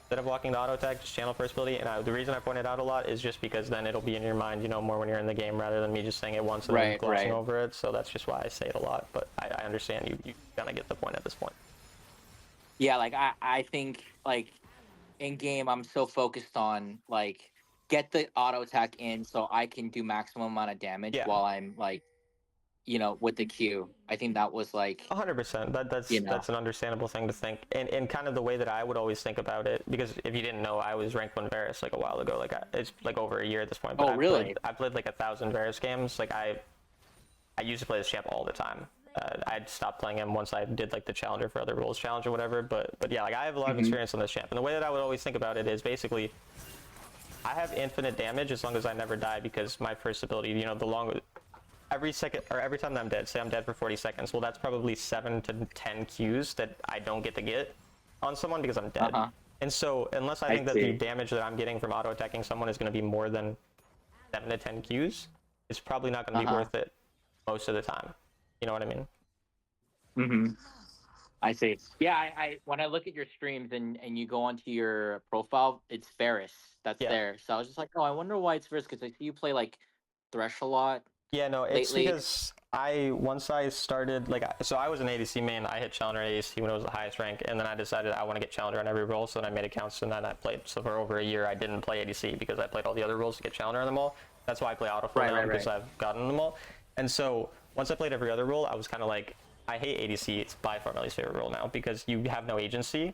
Speaker 1: Instead of walking the auto attack, just channel first ability. And the reason I point it out a lot is just because then it'll be in your mind, you know, more when you're in the game, rather than me just saying it once and then glossing over it. So that's just why I say it a lot. But I understand you kind of get the point at this point.
Speaker 2: Yeah, like, I think, like, in game, I'm so focused on, like, get the auto attack in so I can do maximum amount of damage while I'm, like, you know, with the Q. I think that was like
Speaker 1: 100%. That's an understandable thing to think, and kind of the way that I would always think about it. Because if you didn't know, I was ranked 1 Varus like a while ago. Like, it's like over a year at this point. But
Speaker 2: really?
Speaker 1: I played like 1,000 Varus games. Like, I used to play this champ all the time. I'd stopped playing him once I did like the challenger for other roles challenge or whatever. But yeah, like, I have a lot of experience on this champ, and the way that I would always think about it is basically, I have infinite damage as long as I never die, because my first ability, you know, the longer. Every second, or every time that I'm dead, say I'm dead for 40 seconds, well, that's probably 7 to 10 Qs that I don't get to get on someone because I'm dead. And so, unless I think that the damage that I'm getting from auto-attacking someone is going to be more than 7 to 10 Qs, it's probably not going to be worth it. most of the time. You know what I mean?
Speaker 2: Mm-hmm. I see. Yeah, I when I look at your streams and you go onto your profile, it's Varus that's
Speaker 1: Yeah.
Speaker 2: there. So I was just like, oh, I wonder why it's Varus because I see you play like Thresh a lot
Speaker 1: Yeah, no, it's
Speaker 2: lately.
Speaker 1: because once I started so I was an ADC main. I hit Challenger ADC when it was the highest rank, and then I decided I want to get Challenger on every role, so then I made accounts and then I played. So for over a year, I didn't play ADC because I played all the other roles to get Challenger on them all. That's why I play autofill now because I've gotten them all. And so once I played every other role, I was kind of like, I hate ADC. It's by far my least favorite role now because you have no agency.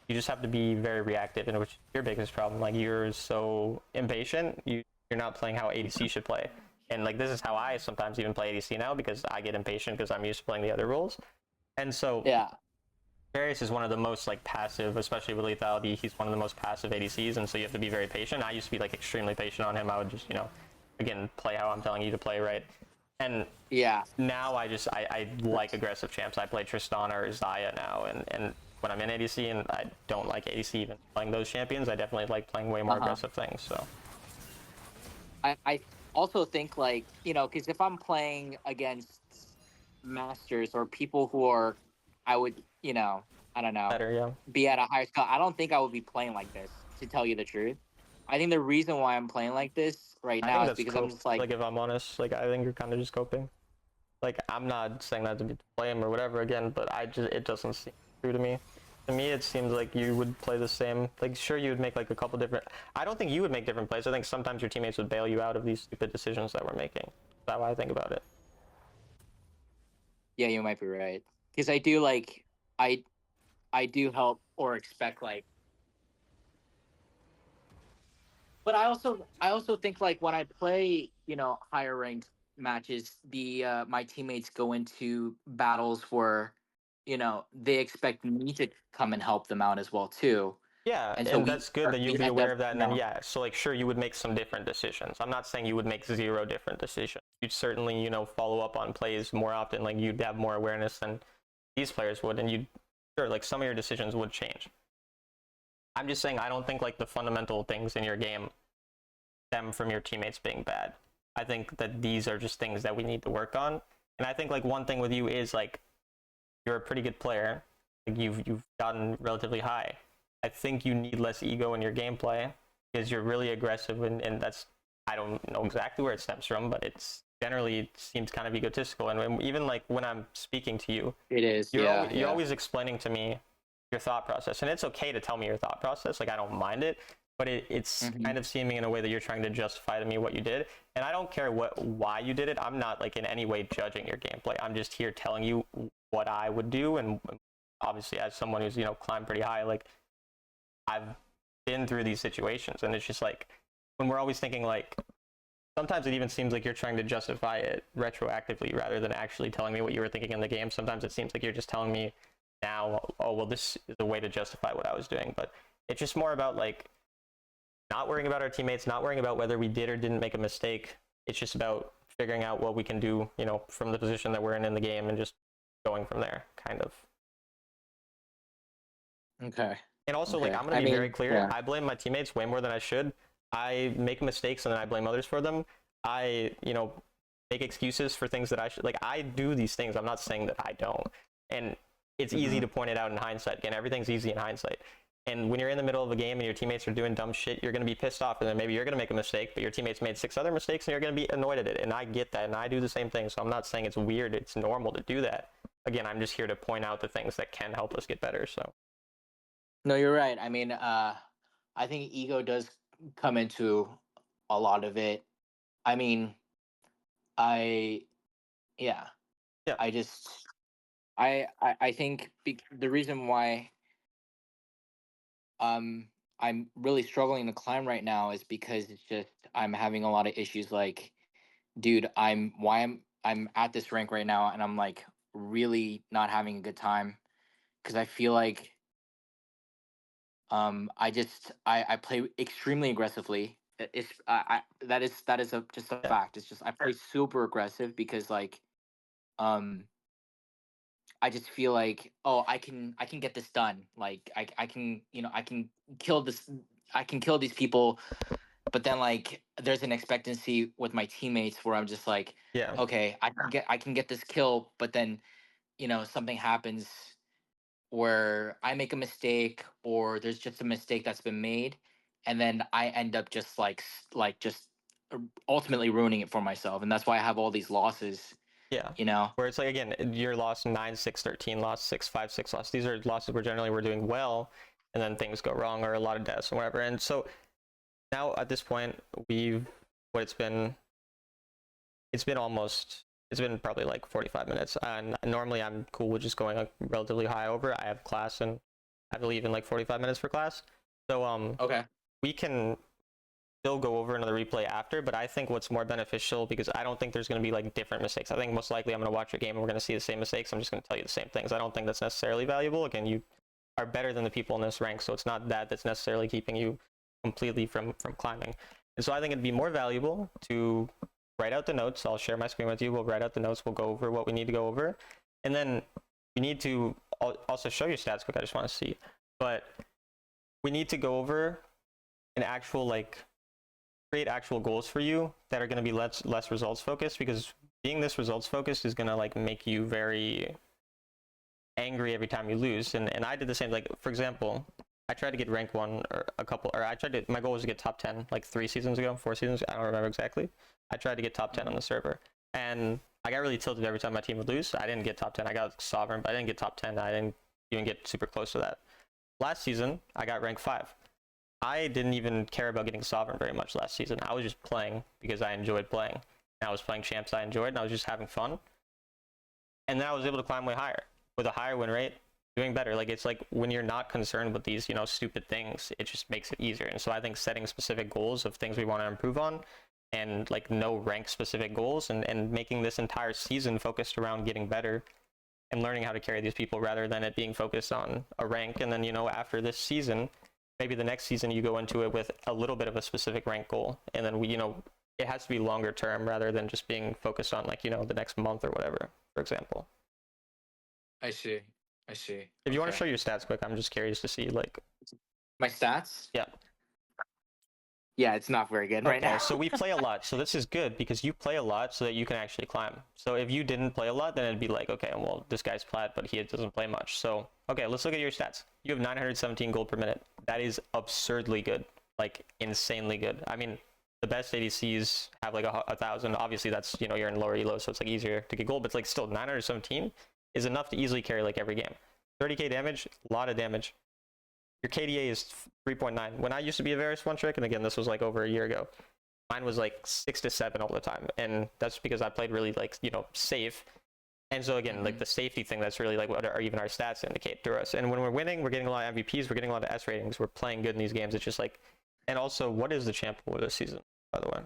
Speaker 1: You just have to be very reactive, and which is your biggest problem. Like you're so impatient. You're not playing how ADC should play. And like this is how I sometimes even play ADC now because I get impatient because I'm used to playing the other roles. And so
Speaker 2: Yeah.
Speaker 1: Varus is one of the most like passive, especially with lethality. He's one of the most passive ADCs, and so you have to be very patient. I used to be like extremely patient on him. I would just again play how I'm telling you to play, right? And
Speaker 2: Yeah.
Speaker 1: now I like aggressive champs. I play Tristana or Xayah now, and when I'm in ADC and I don't like ADC even playing those champions, I definitely like playing way more aggressive things. So
Speaker 2: I also think like because if I'm playing against masters or people who are, I would I don't know
Speaker 1: better, yeah.
Speaker 2: be at a higher skill. I don't think I would be playing like this to tell you the truth. I think the reason why I'm playing like this right
Speaker 1: I
Speaker 2: now
Speaker 1: think
Speaker 2: is
Speaker 1: that's
Speaker 2: because I'm
Speaker 1: cope.
Speaker 2: just like
Speaker 1: Like if I'm honest, like I think you're kind of just coping. Like I'm not saying that to be blame or whatever again, but it doesn't seem true to me. To me, it seems like you would play the same. Like sure, you would make like a couple different. I don't think you would make different plays. I think sometimes your teammates would bail you out of these stupid decisions that we're making. That's how I think about it.
Speaker 2: yeah, you might be right because I do like I I do help or expect like. But I also think like when I play, higher ranked matches, the my teammates go into battles where, they expect me to come and help them out as well too.
Speaker 1: Yeah,
Speaker 2: And so
Speaker 1: and
Speaker 2: we
Speaker 1: that's good that
Speaker 2: we
Speaker 1: you'd be
Speaker 2: end
Speaker 1: aware
Speaker 2: up,
Speaker 1: of that. And then yeah, so like sure, you would make some different decisions. I'm not saying you would make 0 different decisions. You'd certainly follow up on plays more often. Like you'd have more awareness than these players would, and you'd sure like some of your decisions would change. I'm just saying I don't think like the fundamental things in your game stem from your teammates being bad. I think that these are just things that we need to work on. And I think like one thing with you is like you're a pretty good player. Like you've gotten relatively high. I think you need less ego in your gameplay because you're really aggressive, and that's I don't know exactly where it stems from, but it's generally seems kind of egotistical. And even like when I'm speaking to you,
Speaker 2: it is,
Speaker 1: you're always explaining to me your thought process, and it's okay to tell me your thought process. Like I don't mind it, but it's kind of seeming in a way that you're trying to justify to me what you did, and I don't care why you did it. I'm not like in any way judging your gameplay. I'm just here telling you what I would do, and obviously as someone who's climbed pretty high, like I've been through these situations, and it's just like when we're always thinking like sometimes it even seems like you're trying to justify it retroactively rather than actually telling me what you were thinking in the game. Sometimes it seems like you're just telling me now, oh well, this is a way to justify what I was doing. But it's just more about like not worrying about our teammates, not worrying about whether we did or didn't make a mistake. It's just about figuring out what we can do, from the position that we're in the game, and just going from there, kind of.
Speaker 2: Okay.
Speaker 1: And also,
Speaker 2: Okay.
Speaker 1: like, I'm gonna be very clear. I blame my teammates way more than I should. I make mistakes and then I blame others for them. I, make excuses for things that I should. Like, I do these things. I'm not saying that I don't. And it's easy to point it out in hindsight. Again, everything's easy in hindsight. And when you're in the middle of a game and your teammates are doing dumb shit, you're gonna be pissed off, and then maybe you're gonna make a mistake, but your teammates made 6 other mistakes, and you're gonna be annoyed at it. And I get that, and I do the same thing. So I'm not saying it's weird. It's normal to do that. Again, I'm just here to point out the things that can help us get better. So.
Speaker 2: No, you're right. I mean, I think ego does come into a lot of it. I mean, I yeah,
Speaker 1: Yeah.
Speaker 2: I just I think the reason why I'm really struggling to climb right now is because it's just I'm having a lot of issues. Like, dude, I'm at this rank right now, and I'm like really not having a good time because I feel like I play extremely aggressively. It's that is just a
Speaker 1: Yeah.
Speaker 2: fact. It's just I play super aggressive because like um I just feel like, oh, I can get this done. Like I can I can kill this I can kill these people but then like there's an expectancy with my teammates where I'm just like,
Speaker 1: Yeah.
Speaker 2: okay, I can get this kill, but then something happens where I make a mistake or there's just a mistake that's been made, and then I end up just like just ultimately ruining it for myself, and that's why I have all these losses.
Speaker 1: Yeah.
Speaker 2: You know.
Speaker 1: Where it's like, again, you're lost 9-6-13, lost 6-5-6 lost. These are losses where generally we're doing well, and then things go wrong or a lot of deaths or whatever. And so now at this point, what it's been probably like 45 minutes. And normally I'm cool with just going like relatively high over. I have class and I have to leave in like 45 minutes for class. So
Speaker 2: Okay.
Speaker 1: we can still go over another replay after, but I think what's more beneficial, because I don't think there's going to be like different mistakes. I think most likely I'm going to watch your game and we're going to see the same mistakes. I'm just going to tell you the same things. I don't think that's necessarily valuable. Again, you are better than the people in this rank, so it's not that's necessarily keeping you completely from climbing. And so I think it'd be more valuable to write out the notes. I'll share my screen with you. We'll write out the notes. We'll go over what we need to go over, and then we need to also show your stats quick. I just want to see, but we need to go over an actual like create actual goals for you that are going to be less results focused, because being this results focused is going to like make you very angry every time you lose. And I did the same. Like, for example, I tried to get rank 1 my goal was to get top 10 like 4 seasons ago. I don't remember exactly. I tried to get top 10 on the server, and I got really tilted every time my team would lose. I didn't get top 10. I got sovereign, but I didn't get top 10. I didn't even get super close to that. Last season I got rank 5. I didn't even care about getting sovereign very much last season. I was just playing because I enjoyed playing. And I was playing champs I enjoyed, and I was just having fun. And then I was able to climb way higher with a higher win rate, doing better. Like, it's like when you're not concerned with these, stupid things, it just makes it easier. And so I think setting specific goals of things we want to improve on, and like no rank specific goals, and making this entire season focused around getting better and learning how to carry these people, rather than it being focused on a rank. And then, after this season, maybe the next season you go into it with a little bit of a specific rank goal, and then it has to be longer term rather than just being focused on like the next month or whatever, for example.
Speaker 2: I see.
Speaker 1: If you want to show your stats quick, I'm just curious to see like
Speaker 2: my stats.
Speaker 1: Yeah.
Speaker 2: Yeah, it's not very good right now.
Speaker 1: So we play a lot. So this is good because you play a lot so that you can actually climb. So if you didn't play a lot, then it'd be like, okay, well, this guy's plat, but he doesn't play much. So, okay, let's look at your stats. You have 917 gold per minute. That is absurdly good, like insanely good. I mean, the best ADCs have like 1,000. Obviously, that's, you're in lower elo, so it's like easier to get gold, but it's like still 917 is enough to easily carry like every game. 30k damage, a lot of damage. Your KDA is 3.9. When I used to be a Varus one trick, and again, this was like over a year ago, mine was like 6 to 7 all the time. And that's because I played really like, safe. And so again, like the safety thing, that's really like what even our stats indicate to us. And when we're winning, we're getting a lot of MVPs, we're getting a lot of S ratings, we're playing good in these games. It's just like, and also, what is the champ pool this season, by the way?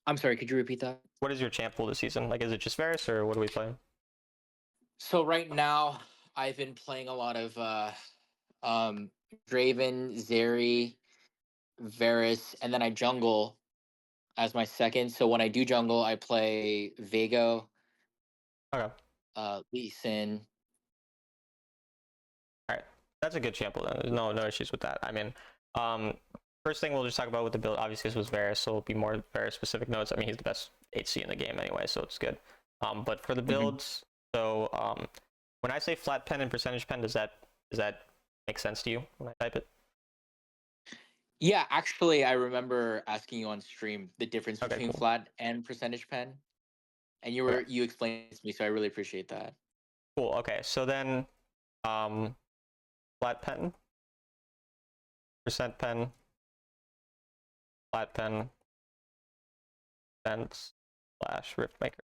Speaker 2: I'm sorry, could you repeat that?
Speaker 1: What is your champ pool this season? Like, is it just Varus, or what are we playing?
Speaker 2: So right now, I've been playing a lot of Draven, Zeri, Varus, and then I jungle as my second. So when I do jungle, I play Vago,
Speaker 1: Okay.
Speaker 2: Lee Sin.
Speaker 1: All right, that's a good champ pool then. There's no issues with that. I mean, first thing we'll just talk about with the build, obviously this was Varus, so it'll be more Varus specific notes. I mean, he's the best HC in the game anyway, so it's good. But for the builds, so when I say flat pen and percentage pen, does that make sense to you when I type it?
Speaker 2: Yeah, actually, I remember asking you on stream the difference
Speaker 1: Okay,
Speaker 2: between
Speaker 1: cool.
Speaker 2: flat and percentage pen, and you explained it to me, so I really appreciate that.
Speaker 1: Cool. Okay, so then, flat pen, percent pen, flat pen, fence / rift maker,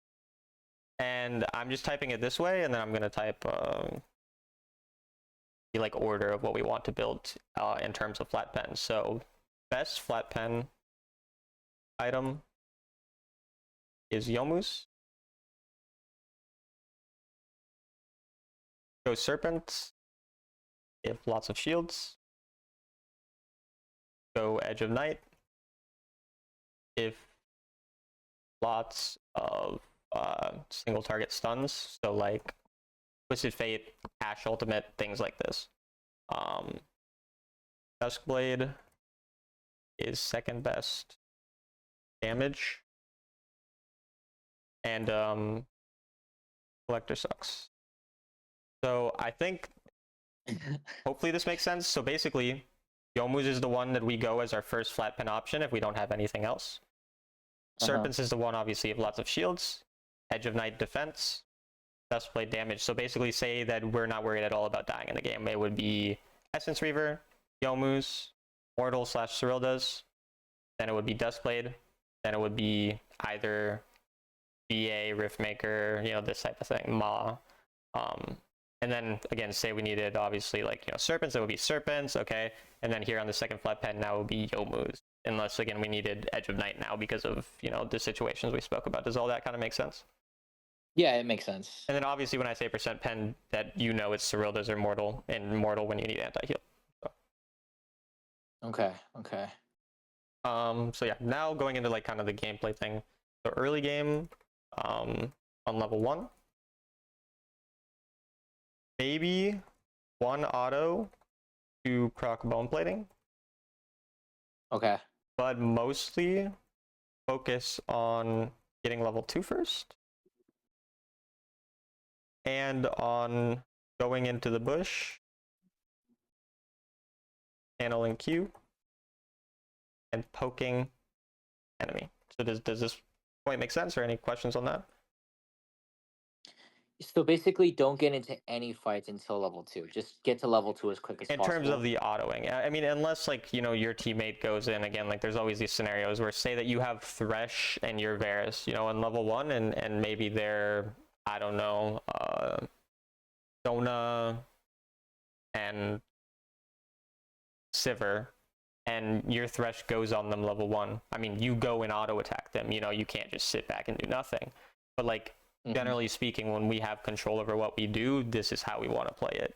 Speaker 1: and I'm just typing it this way, and then I'm gonna type the like order of what we want to build in terms of flat pen. So best flat pen item is Yomu's. Go Serpent if lots of shields. Go Edge of Night if lots of single target stuns. So like Twisted Fate, Ash Ultimate, things like this. Duskblade is second best damage, and collector sucks. So I think hopefully this makes sense. So basically, Yomu's is the one that we go as our first flat pen option if we don't have anything else. Serpents is the one, obviously, of lots of shields. Edge of Night defense. Best play damage. So basically say that we're not worried at all about dying in the game. It would be Essence Reaver, Yomu's, Mortal / Cyrilda's. Then it would be Duskblade. Then it would be either BA, Riftmaker, this type of thing, Ma. And then again, say we needed obviously Serpents, it would be Serpents, okay. And then here on the second flat pen now would be Yomu's. Unless again we needed Edge of Night now because of the situations we spoke about. Does all that kind of make sense?
Speaker 3: Yeah, it makes sense.
Speaker 1: And then obviously when I say percent pen, that it's Cyrilda's or Mortal, and Mortal when you need anti-heal. So.
Speaker 3: Okay.
Speaker 1: So yeah, now going into kind of the gameplay thing. So early game, on level 1. Maybe 1 auto to proc bone plating.
Speaker 3: Okay.
Speaker 1: But mostly focus on getting level 2 first. And on going into the bush, handling Q, and poking enemy. So does this point make sense, or any questions on that?
Speaker 3: So basically, don't get into any fights until level 2. Just get to level 2 as quick as possible.
Speaker 1: In terms of the autoing, I mean, unless your teammate goes in again, there's always these scenarios where say that you have Thresh and you're Varus, in level 1, and maybe they're, I don't know, Sona and Sivir, and your Thresh goes on them level 1. I mean, you go and auto attack them. You can't just sit back and do nothing. But generally speaking, when we have control over what we do, this is how we want to play it.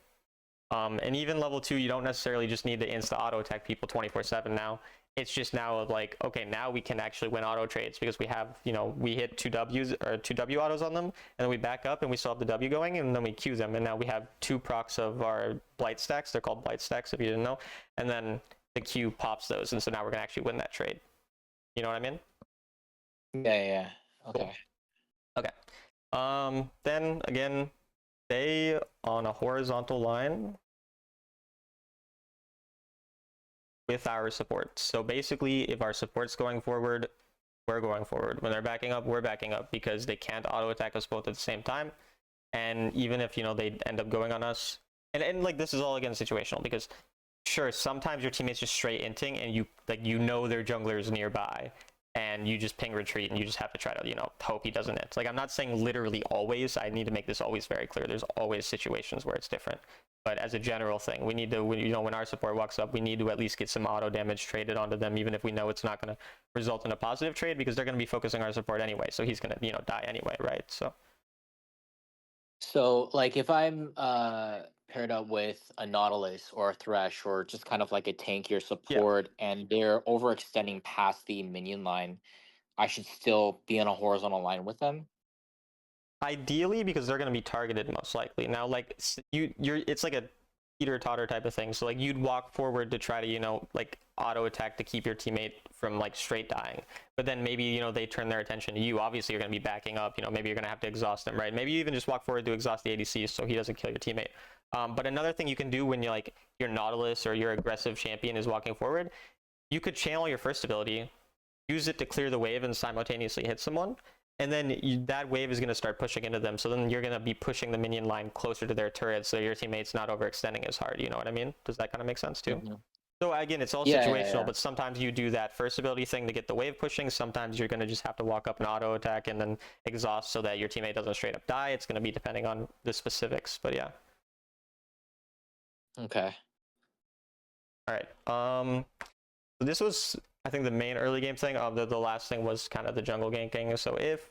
Speaker 1: And even level 2, you don't necessarily just need to insta auto attack people 24/7 now. It's just now okay, now we can actually win auto trades because we have, we hit 2 W's or 2 W autos on them, and then we back up and we still have the W going, and then we Q them, and now we have 2 procs of our blight stacks. They're called blight stacks if you didn't know. And then the Q pops those, and so now we're gonna actually win that trade. You know what I mean?
Speaker 3: Yeah. Okay.
Speaker 1: Cool. Okay. Then again, stay on a horizontal line with our support. So basically, if our support's going forward, we're going forward. When they're backing up, we're backing up, because they can't auto attack us both at the same time. And even if they end up going on us, and this is all again situational, because sure, sometimes your teammates just straight inting and their jungler's nearby, and you just ping retreat, and you just have to try to hope he doesn't hit. I'm not saying literally always. I need to make this always very clear. There's always situations where it's different. But as a general thing, we need to, when our support walks up, we need to at least get some auto damage traded onto them, even if we know it's not going to result in a positive trade, because they're going to be focusing our support anyway. So he's going to, die anyway, right? So
Speaker 3: if I'm paired up with a Nautilus or a Thresh, or just kind of like a tankier support, and they're overextending past the minion line, I should still be on a horizontal line with them?
Speaker 1: Ideally, because they're going to be targeted most likely. Now, it's like a teeter-totter type of thing. So you'd walk forward to try to auto attack to keep your teammate from straight dying. But then maybe they turn their attention to you. Obviously, you're going to be backing up. Maybe you're going to have to exhaust them, right? Maybe you even just walk forward to exhaust the ADC so he doesn't kill your teammate. But another thing you can do when your Nautilus or your aggressive champion is walking forward, you could channel your first ability, use it to clear the wave and simultaneously hit someone. And then that wave is going to start pushing into them. So then you're going to be pushing the minion line closer to their turrets, so your teammate's not overextending as hard. You know what I mean? Does that kind of make sense too?
Speaker 3: Mm-hmm.
Speaker 1: So again, it's all situational, but sometimes you do that first ability thing to get the wave pushing. Sometimes you're going to just have to walk up and auto attack and then exhaust so that your teammate doesn't straight up die. It's going to be depending on the specifics, but yeah.
Speaker 3: Okay.
Speaker 1: All right. So this was, I think, the main early game thing. The last thing was kind of the jungle ganking. So if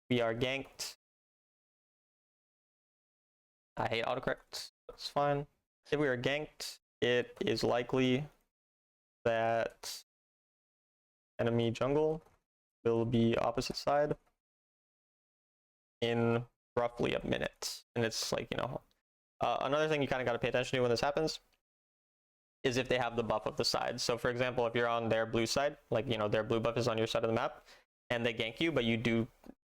Speaker 1: we are ganked, I hate autocorrect. That's fine. If we are ganked, it is likely that enemy jungle will be opposite side in roughly a minute. And it's another thing you kind of got to pay attention to when this happens is if they have the buff of the side. So for example, if you're on their blue side, like, you know, their blue buff is on your side of the map, and they gank you, but you do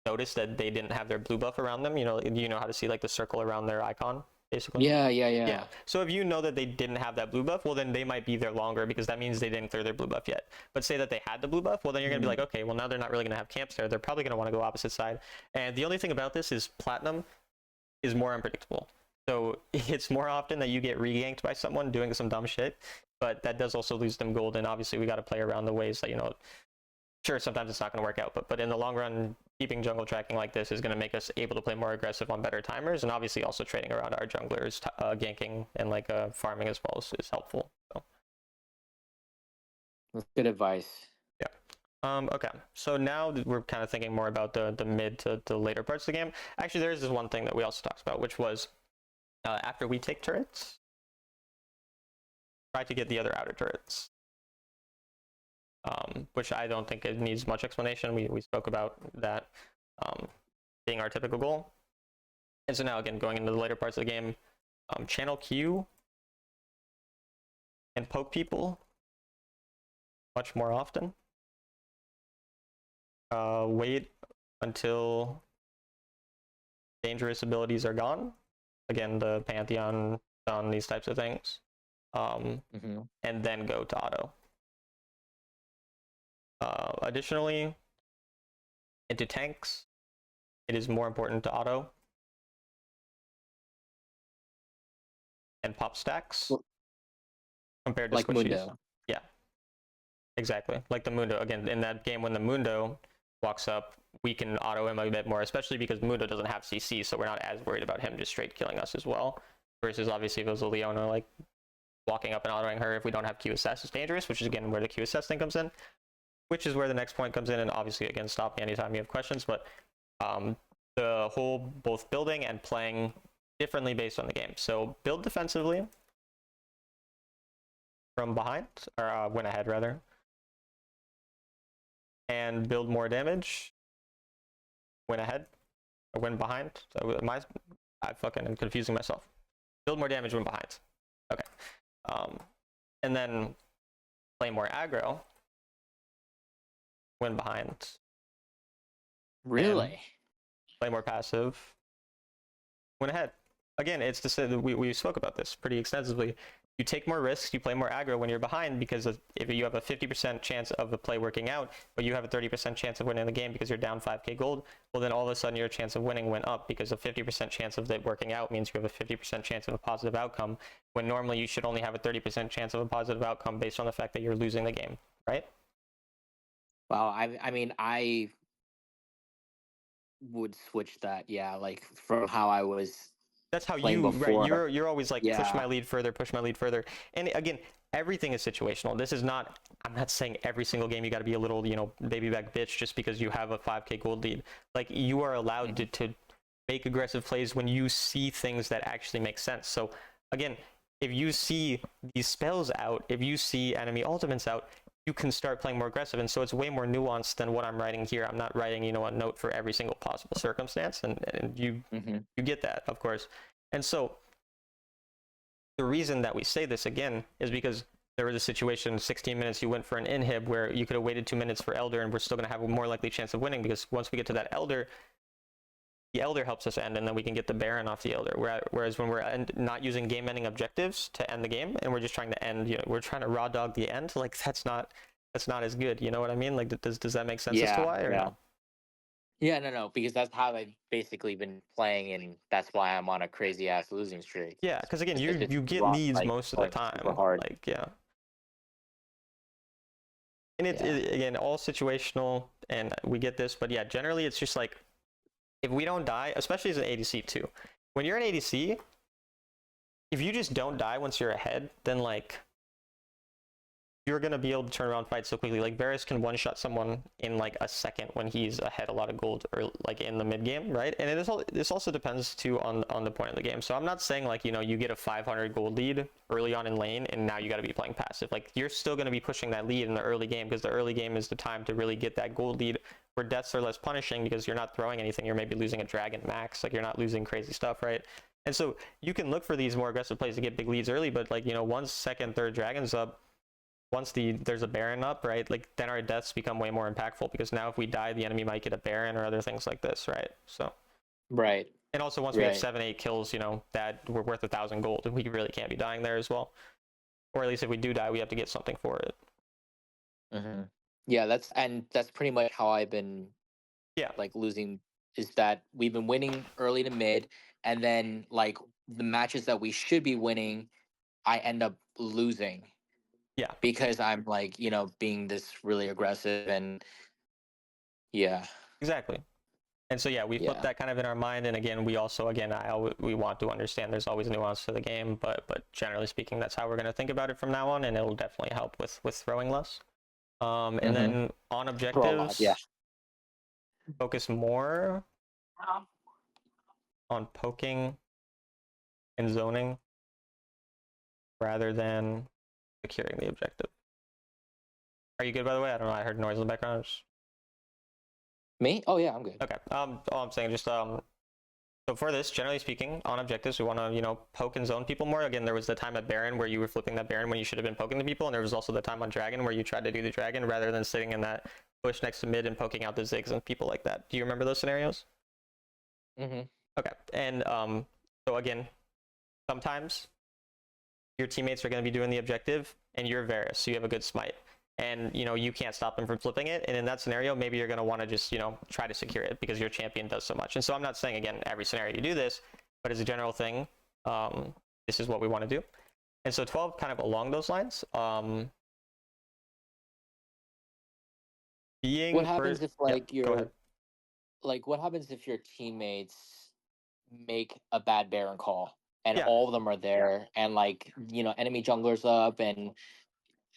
Speaker 1: notice that they didn't have their blue buff around them, you know how to see like the circle around their icon, basically?
Speaker 3: Yeah.
Speaker 1: So if you know that they didn't have that blue buff, well, then they might be there longer because that means they didn't clear their blue buff yet. But say that they had the blue buff, well, then you're going to be like, okay, well, now they're not really going to have camps there. They're probably going to want to go opposite side. And the only thing about this is Platinum is more unpredictable. So it's more often that you get re-ganked by someone doing some dumb shit, but that does also lose them gold. And obviously we got to play around the ways that, you know, sure, sometimes it's not going to work out, but in the long run, keeping jungle tracking like this is going to make us able to play more aggressive on better timers, and obviously also trading around our junglers, ganking and like farming as well is helpful. So.
Speaker 3: That's good advice.
Speaker 1: Yeah. Okay. So now we're kind of thinking more about the mid to the later parts of the game. Actually, there is this one thing that we also talked about, which was after we take turrets, try to get the other outer turrets. Which I don't think it needs much explanation. We spoke about that being our typical goal. And so now, again, going into the later parts of the game, channel Q and poke people much more often. Wait until dangerous abilities are gone. Again, the Pantheon, Sun, these types of things. And then go to auto. Additionally, into tanks, it is more important to auto and pop stacks compared to
Speaker 3: like
Speaker 1: squishies.
Speaker 3: Mundo.
Speaker 1: Yeah, exactly. Like the Mundo. Again, in that game when the Mundo walks up, we can auto him a bit more, especially because Mundo doesn't have CC, so we're not as worried about him just straight killing us as well. Versus obviously if it was a Leona, like walking up and autoing her if we don't have QSS is dangerous, which is again where the QSS thing comes in. Which is where the next point comes in, and obviously, again, stop me anytime you have questions, but the whole both building and playing differently based on the game. So build defensively from behind, or win ahead, rather, and build more damage, win ahead, or win behind. So I fucking am confusing myself. Build more damage, win behind. Okay. And then play more aggro, win behind.
Speaker 3: Really?
Speaker 1: Play more passive, win ahead. Again, it's to say that we spoke about this pretty extensively. You take more risks, you play more aggro when you're behind, because if you have a 50% chance of the play working out, but you have a 30% chance of winning the game because you're down 5k gold, well then all of a sudden your chance of winning went up because a 50% chance of it working out means you have a 50% chance of a positive outcome, when normally you should only have a 30% chance of a positive outcome based on the fact that you're losing the game, right?
Speaker 3: Wow, I mean, I would switch that, yeah, like from how I was.
Speaker 1: That's how
Speaker 3: playing
Speaker 1: you,
Speaker 3: before.
Speaker 1: right? You're always like,
Speaker 3: Yeah.
Speaker 1: push my lead further. And again, everything is situational. This is not, I'm not saying every single game you got to be a little, you know, baby back bitch just because you have a 5k gold lead. Like, you are allowed to make aggressive plays when you see things that actually make sense. So again, if you see these spells out, if you see enemy ultimates out, you can start playing more aggressive. And so it's way more nuanced than what I'm writing here. I'm not writing, you know, a note for every single possible circumstance. And you get that, of course. And so the reason that we say this again is because there was a situation, 16 minutes, you went for an inhib where you could have waited 2 minutes for Elder, and we're still going to have a more likely chance of winning, because once we get to that Elder, the Elder helps us end, and then we can get the Baron off the Elder. Whereas when we're not using game-ending objectives to end the game, and we're just trying to end, you know, we're trying to raw dog the end, like that's not as good. You know what I mean? Like, does that make sense as to why? Or no?
Speaker 3: Yeah, no, because that's how I've basically been playing, and that's why I'm on a crazy ass losing streak.
Speaker 1: Yeah, because again, you get
Speaker 3: rock,
Speaker 1: leads
Speaker 3: like,
Speaker 1: most of the time.
Speaker 3: hard.
Speaker 1: Like, yeah. And it's again all situational, and we get this, but yeah, generally it's just like, if we don't die, especially as an ADC too, when you're an ADC, if you just don't die once you're ahead, then like you're gonna be able to turn around fights so quickly. Like, Varus can one-shot someone in like a second when he's ahead a lot of gold, or like in the mid game, right? And this also depends too on the point of the game. So I'm not saying like, you know, you get a 500 gold lead early on in lane and now you got to be playing passive. Like, you're still going to be pushing that lead in the early game, because the early game is the time to really get that gold lead, where deaths are less punishing because you're not throwing anything. You're maybe losing a dragon max, like you're not losing crazy stuff, right? And so you can look for these more aggressive plays to get big leads early, but like, you know, once second, third dragon's up, once there's a Baron up, right? Like then our deaths become way more impactful because now if we die, the enemy might get a Baron or other things like this, right? So
Speaker 3: Right.
Speaker 1: and also once we have 7-8 kills, you know, that we're worth 1,000 gold, and we really can't be dying there as well. Or at least if we do die, we have to get something for it.
Speaker 3: Mm-hmm. Yeah, that's pretty much how I've been like losing, is that we've been winning early to mid, and then like the matches that we should be winning, I end up losing.
Speaker 1: Yeah.
Speaker 3: Because I'm like, you know, being this really aggressive and yeah.
Speaker 1: Exactly. And so, yeah, we flip that kind of in our mind. And again, we also, we want to understand there's always nuance to the game, but generally speaking, that's how we're going to think about it from now on. And it'll definitely help with throwing less. And then on objectives, focus more on poking and zoning rather than securing the objective. Are you good, by the way? I don't know. I heard noise in the background.
Speaker 3: Me? Oh yeah, I'm good.
Speaker 1: Okay. All I'm saying, just so for this, generally speaking, on objectives, we want to, you know, poke and zone people more. Again, there was the time at Baron where you were flipping that Baron when you should have been poking the people, and there was also the time on Dragon where you tried to do the Dragon rather than sitting in that bush next to mid and poking out the Ziggs and people like that. Do you remember those scenarios?
Speaker 3: Mm-hmm.
Speaker 1: Okay. And so again, sometimes your teammates are going to be doing the objective, and you're Varus, so you have a good smite. And you know you can't stop them from flipping it, and in that scenario maybe you're going to want to just, you know, try to secure it because your champion does so much. And so I'm not saying again every scenario you do this, but as a general thing, this is what we want to do. And so 12 kind of along those lines, being
Speaker 3: what happens if like
Speaker 1: your
Speaker 3: what happens if your teammates make a bad Baron call and all of them are there and like, you know, enemy junglers up, and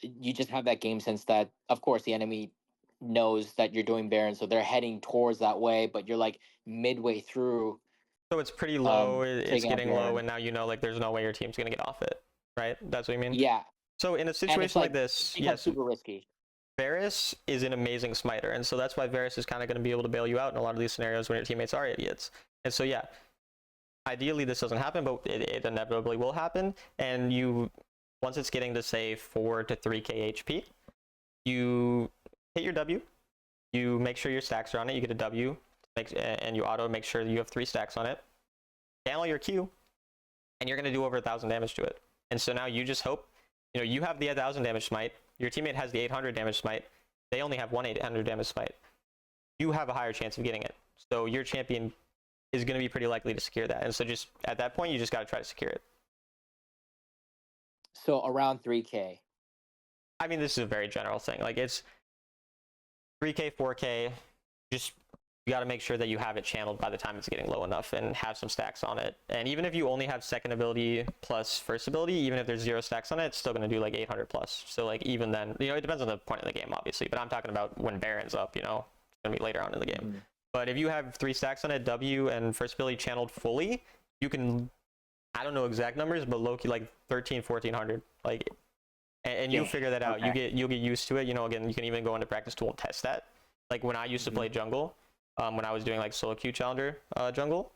Speaker 3: you just have that game sense that of course the enemy knows that you're doing Baron, so they're heading towards that way, but you're like midway through.
Speaker 1: So it's pretty low, it's getting low, and now you know like there's no way your team's gonna get off it, right? That's what you mean?
Speaker 3: Yeah.
Speaker 1: So in a situation like this, yes,
Speaker 3: super risky.
Speaker 1: Varus is an amazing smiter, and so that's why Varus is kind of going to be able to bail you out in a lot of these scenarios when your teammates are idiots. And so yeah, ideally this doesn't happen, but it inevitably will happen. And you, once it's getting to say 4 to 3k HP, you hit your W, you make sure your stacks are on it, you get a W, and you auto make sure that you have 3 stacks on it, channel your Q, and you're going to do over 1,000 damage to it. And so now you just hope, you know, you have the 1,000 damage smite, your teammate has the 800 damage smite, they only have one 800 damage smite. You have a higher chance of getting it. So your champion is going to be pretty likely to secure that. And so just at that point, you just got to try to secure it.
Speaker 3: So around 3k.
Speaker 1: I mean, this is a very general thing. Like it's 3k, 4k, just you got to make sure that you have it channeled by the time it's getting low enough and have some stacks on it. And even if you only have second ability plus first ability, even if there's 0 stacks on it, it's still going to do like 800 plus. So like even then, you know, it depends on the point of the game, obviously, but I'm talking about when Baron's up, you know, it's going to be later on in the game. Mm-hmm. But if you have 3 stacks on it, W and first ability channeled fully, you can, I don't know exact numbers, but low-key like 1400, like, and you'll figure that out. Okay. You'll get used to it. You know, again, you can even go into practice tool and test that. Like when I used to play jungle, when I was doing like solo queue challenger jungle,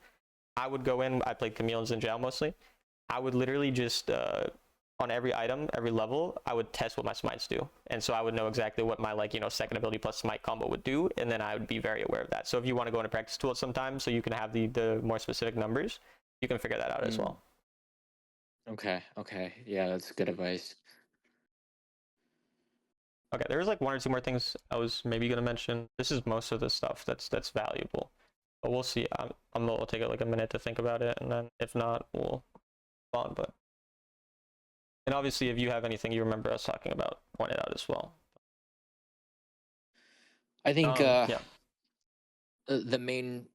Speaker 1: I would go in, I played Camille and Zinjao mostly. I would literally just, on every item, every level, I would test what my smites do. And so I would know exactly what my like, you know, second ability plus smite combo would do. And then I would be very aware of that. So if you want to go into practice tool sometime so you can have the more specific numbers, you can figure that out as well.
Speaker 3: Okay. Yeah, that's good advice.
Speaker 1: Okay, there was like 1 or 2 more things I was maybe going to mention. This is most of the stuff that's valuable. But we'll see. I'll take like a minute to think about it, and then if not, we'll move on. But and obviously, if you have anything you remember us talking about, point it out as well.
Speaker 3: I think the main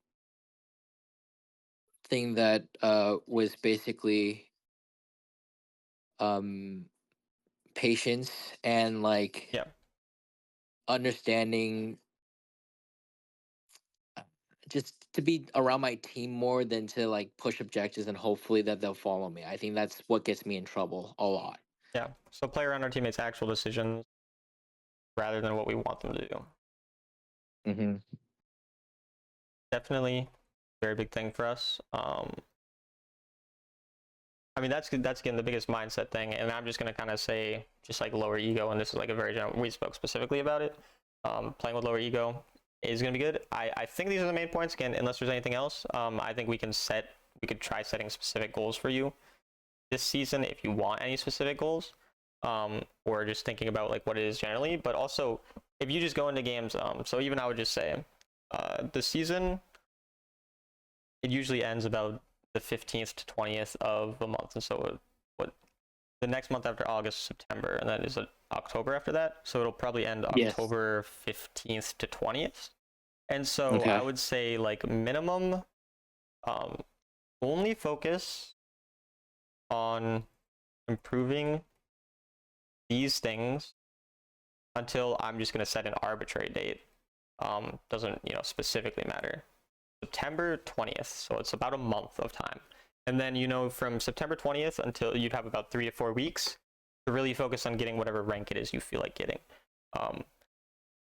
Speaker 3: thing that was basically patience and like understanding, just to be around my team more than to like push objectives and hopefully that they'll follow me. I think that's what gets me in trouble a lot.
Speaker 1: Yeah, so play around our teammates' actual decisions rather than what we want them to do.
Speaker 3: Mm-hmm.
Speaker 1: Definitely very big thing for us. I mean, that's again the biggest mindset thing, and I'm just gonna kind of say just like lower ego, and this is like a very general. We spoke specifically about it. Playing with lower ego is gonna be good. I think these are the main points. Again, unless there's anything else, I think we could try setting specific goals for you this season if you want any specific goals, or just thinking about like what it is generally. But also, if you just go into games, so even I would just say, the season, it usually ends about the 15th to 20th of the month, and so what the next month after August, September, and then is it October after that, so it'll probably end
Speaker 2: Yes.
Speaker 1: October 15th to 20th. And so
Speaker 3: Okay.
Speaker 1: I would say like minimum, only focus on improving these things until I'm just going to set an arbitrary date. Doesn't specifically matter. September 20th, so it's about a month of time. And then from September 20th until you'd have about 3 to 4 weeks to really focus on getting whatever rank it is you feel like getting,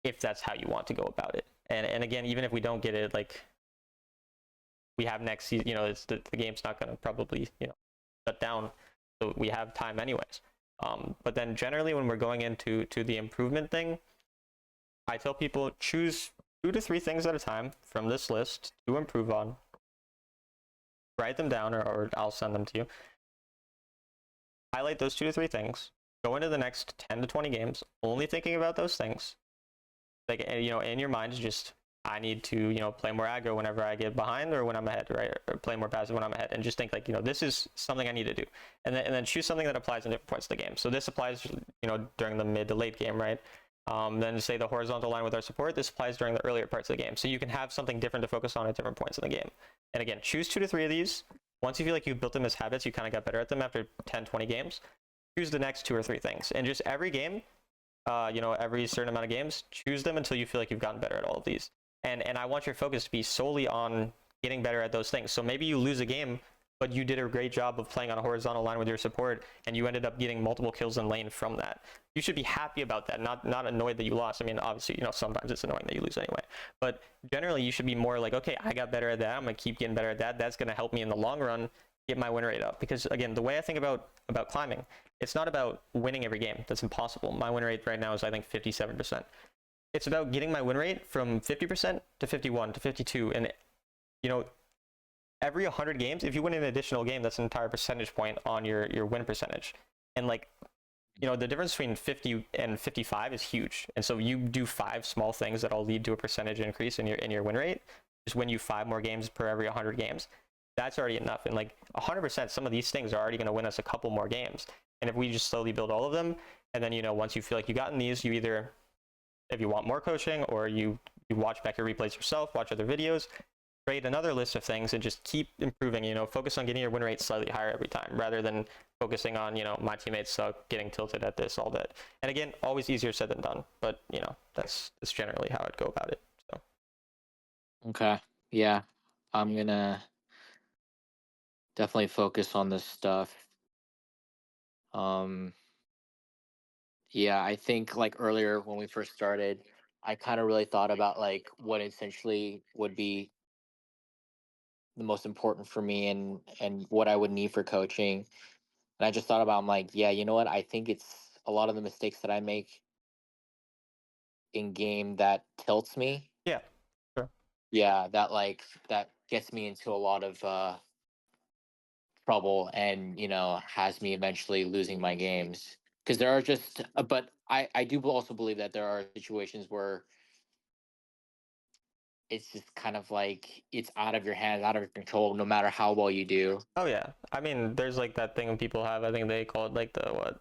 Speaker 1: if that's how you want to go about it. And again, even if we don't get it, like we have next season, it's the game's not going to probably shut down, so we have time anyways. But then generally when we're going into the improvement thing, I tell people choose 2 to 3 things at a time from this list to improve on. Write them down, or I'll send them to you. Highlight those 2 to 3 things. Go into the next 10 to 20 games only thinking about those things. Like in your mind, just I need to play more aggro whenever I get behind or when I'm ahead, right? Or play more passive when I'm ahead, and just think like this is something I need to do, and then choose something that applies in different points of the game. So this applies during the mid to late game, right? Then say the horizontal line with our support, this applies during the earlier parts of the game. So you can have something different to focus on at different points in the game. And again, choose 2 to 3 of these. Once you feel like you've built them as habits, you kind of got better at them after 10, 20 games, choose the next 2 or 3 things. And just every game, every certain amount of games, choose them until you feel like you've gotten better at all of these. And I want your focus to be solely on getting better at those things. So maybe you lose a game, but you did a great job of playing on a horizontal line with your support, and you ended up getting multiple kills in lane from that. You should be happy about that, not annoyed that you lost. I mean, obviously, sometimes it's annoying that you lose anyway. But generally, you should be more like, okay, I got better at that. I'm going to keep getting better at that. That's going to help me in the long run get my win rate up. Because, again, the way I think about climbing, it's not about winning every game. That's impossible. My win rate right now is, I think, 57%. It's about getting my win rate from 50% to 51 to 52. And, every 100 games, if you win an additional game, that's an entire percentage point on your win percentage. And like, the difference between 50 and 55 is huge. And so you do 5 small things that all lead to a percentage increase in your win rate. Just win you 5 more games per every 100 games. That's already enough. And like 100%, some of these things are already going to win us a couple more games. And if we just slowly build all of them, and then, once you feel like you've gotten these, you either, if you want more coaching, or you watch back your replays yourself, watch other videos, create another list of things and just keep improving, focus on getting your win rate slightly higher every time rather than focusing on, my teammates suck, getting tilted at this, all that. And again, always easier said than done, but that's generally how I'd go about it. So.
Speaker 3: Okay. Yeah. I'm gonna definitely focus on this stuff. Yeah, I think like earlier when we first started, I kind of really thought about like what essentially would be the most important for me and what I would need for coaching. And I just thought about, I'm like, yeah, you know what? I think it's a lot of the mistakes that I make in game that tilts me.
Speaker 1: Yeah, sure.
Speaker 3: Yeah, that gets me into a lot of trouble and has me eventually losing my games. Because there are just, but I do also believe that there are situations where it's just kind of like it's out of your hands, out of your control, no matter how well you do.
Speaker 1: Oh yeah, I mean, there's like that thing people have. I think they call it like the what?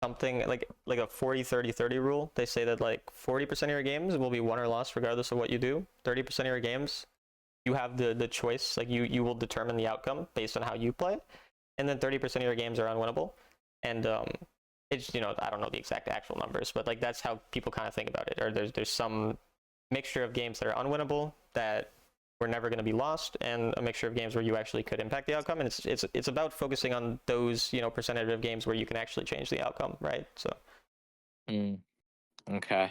Speaker 1: Something like a 40-30-30 rule. They say that like 40% of your games will be won or lost regardless of what you do. 30% of your games, you have the choice. Like you will determine the outcome based on how you play, and then 30% of your games are unwinnable. And it's I don't know the exact actual numbers, but like that's how people kind of think about it. Or there's some mixture of games that are unwinnable that were never going to be lost, and a mixture of games where you actually could impact the outcome. And it's about focusing on those percentage of games where you can actually change the outcome, right? So
Speaker 3: Okay.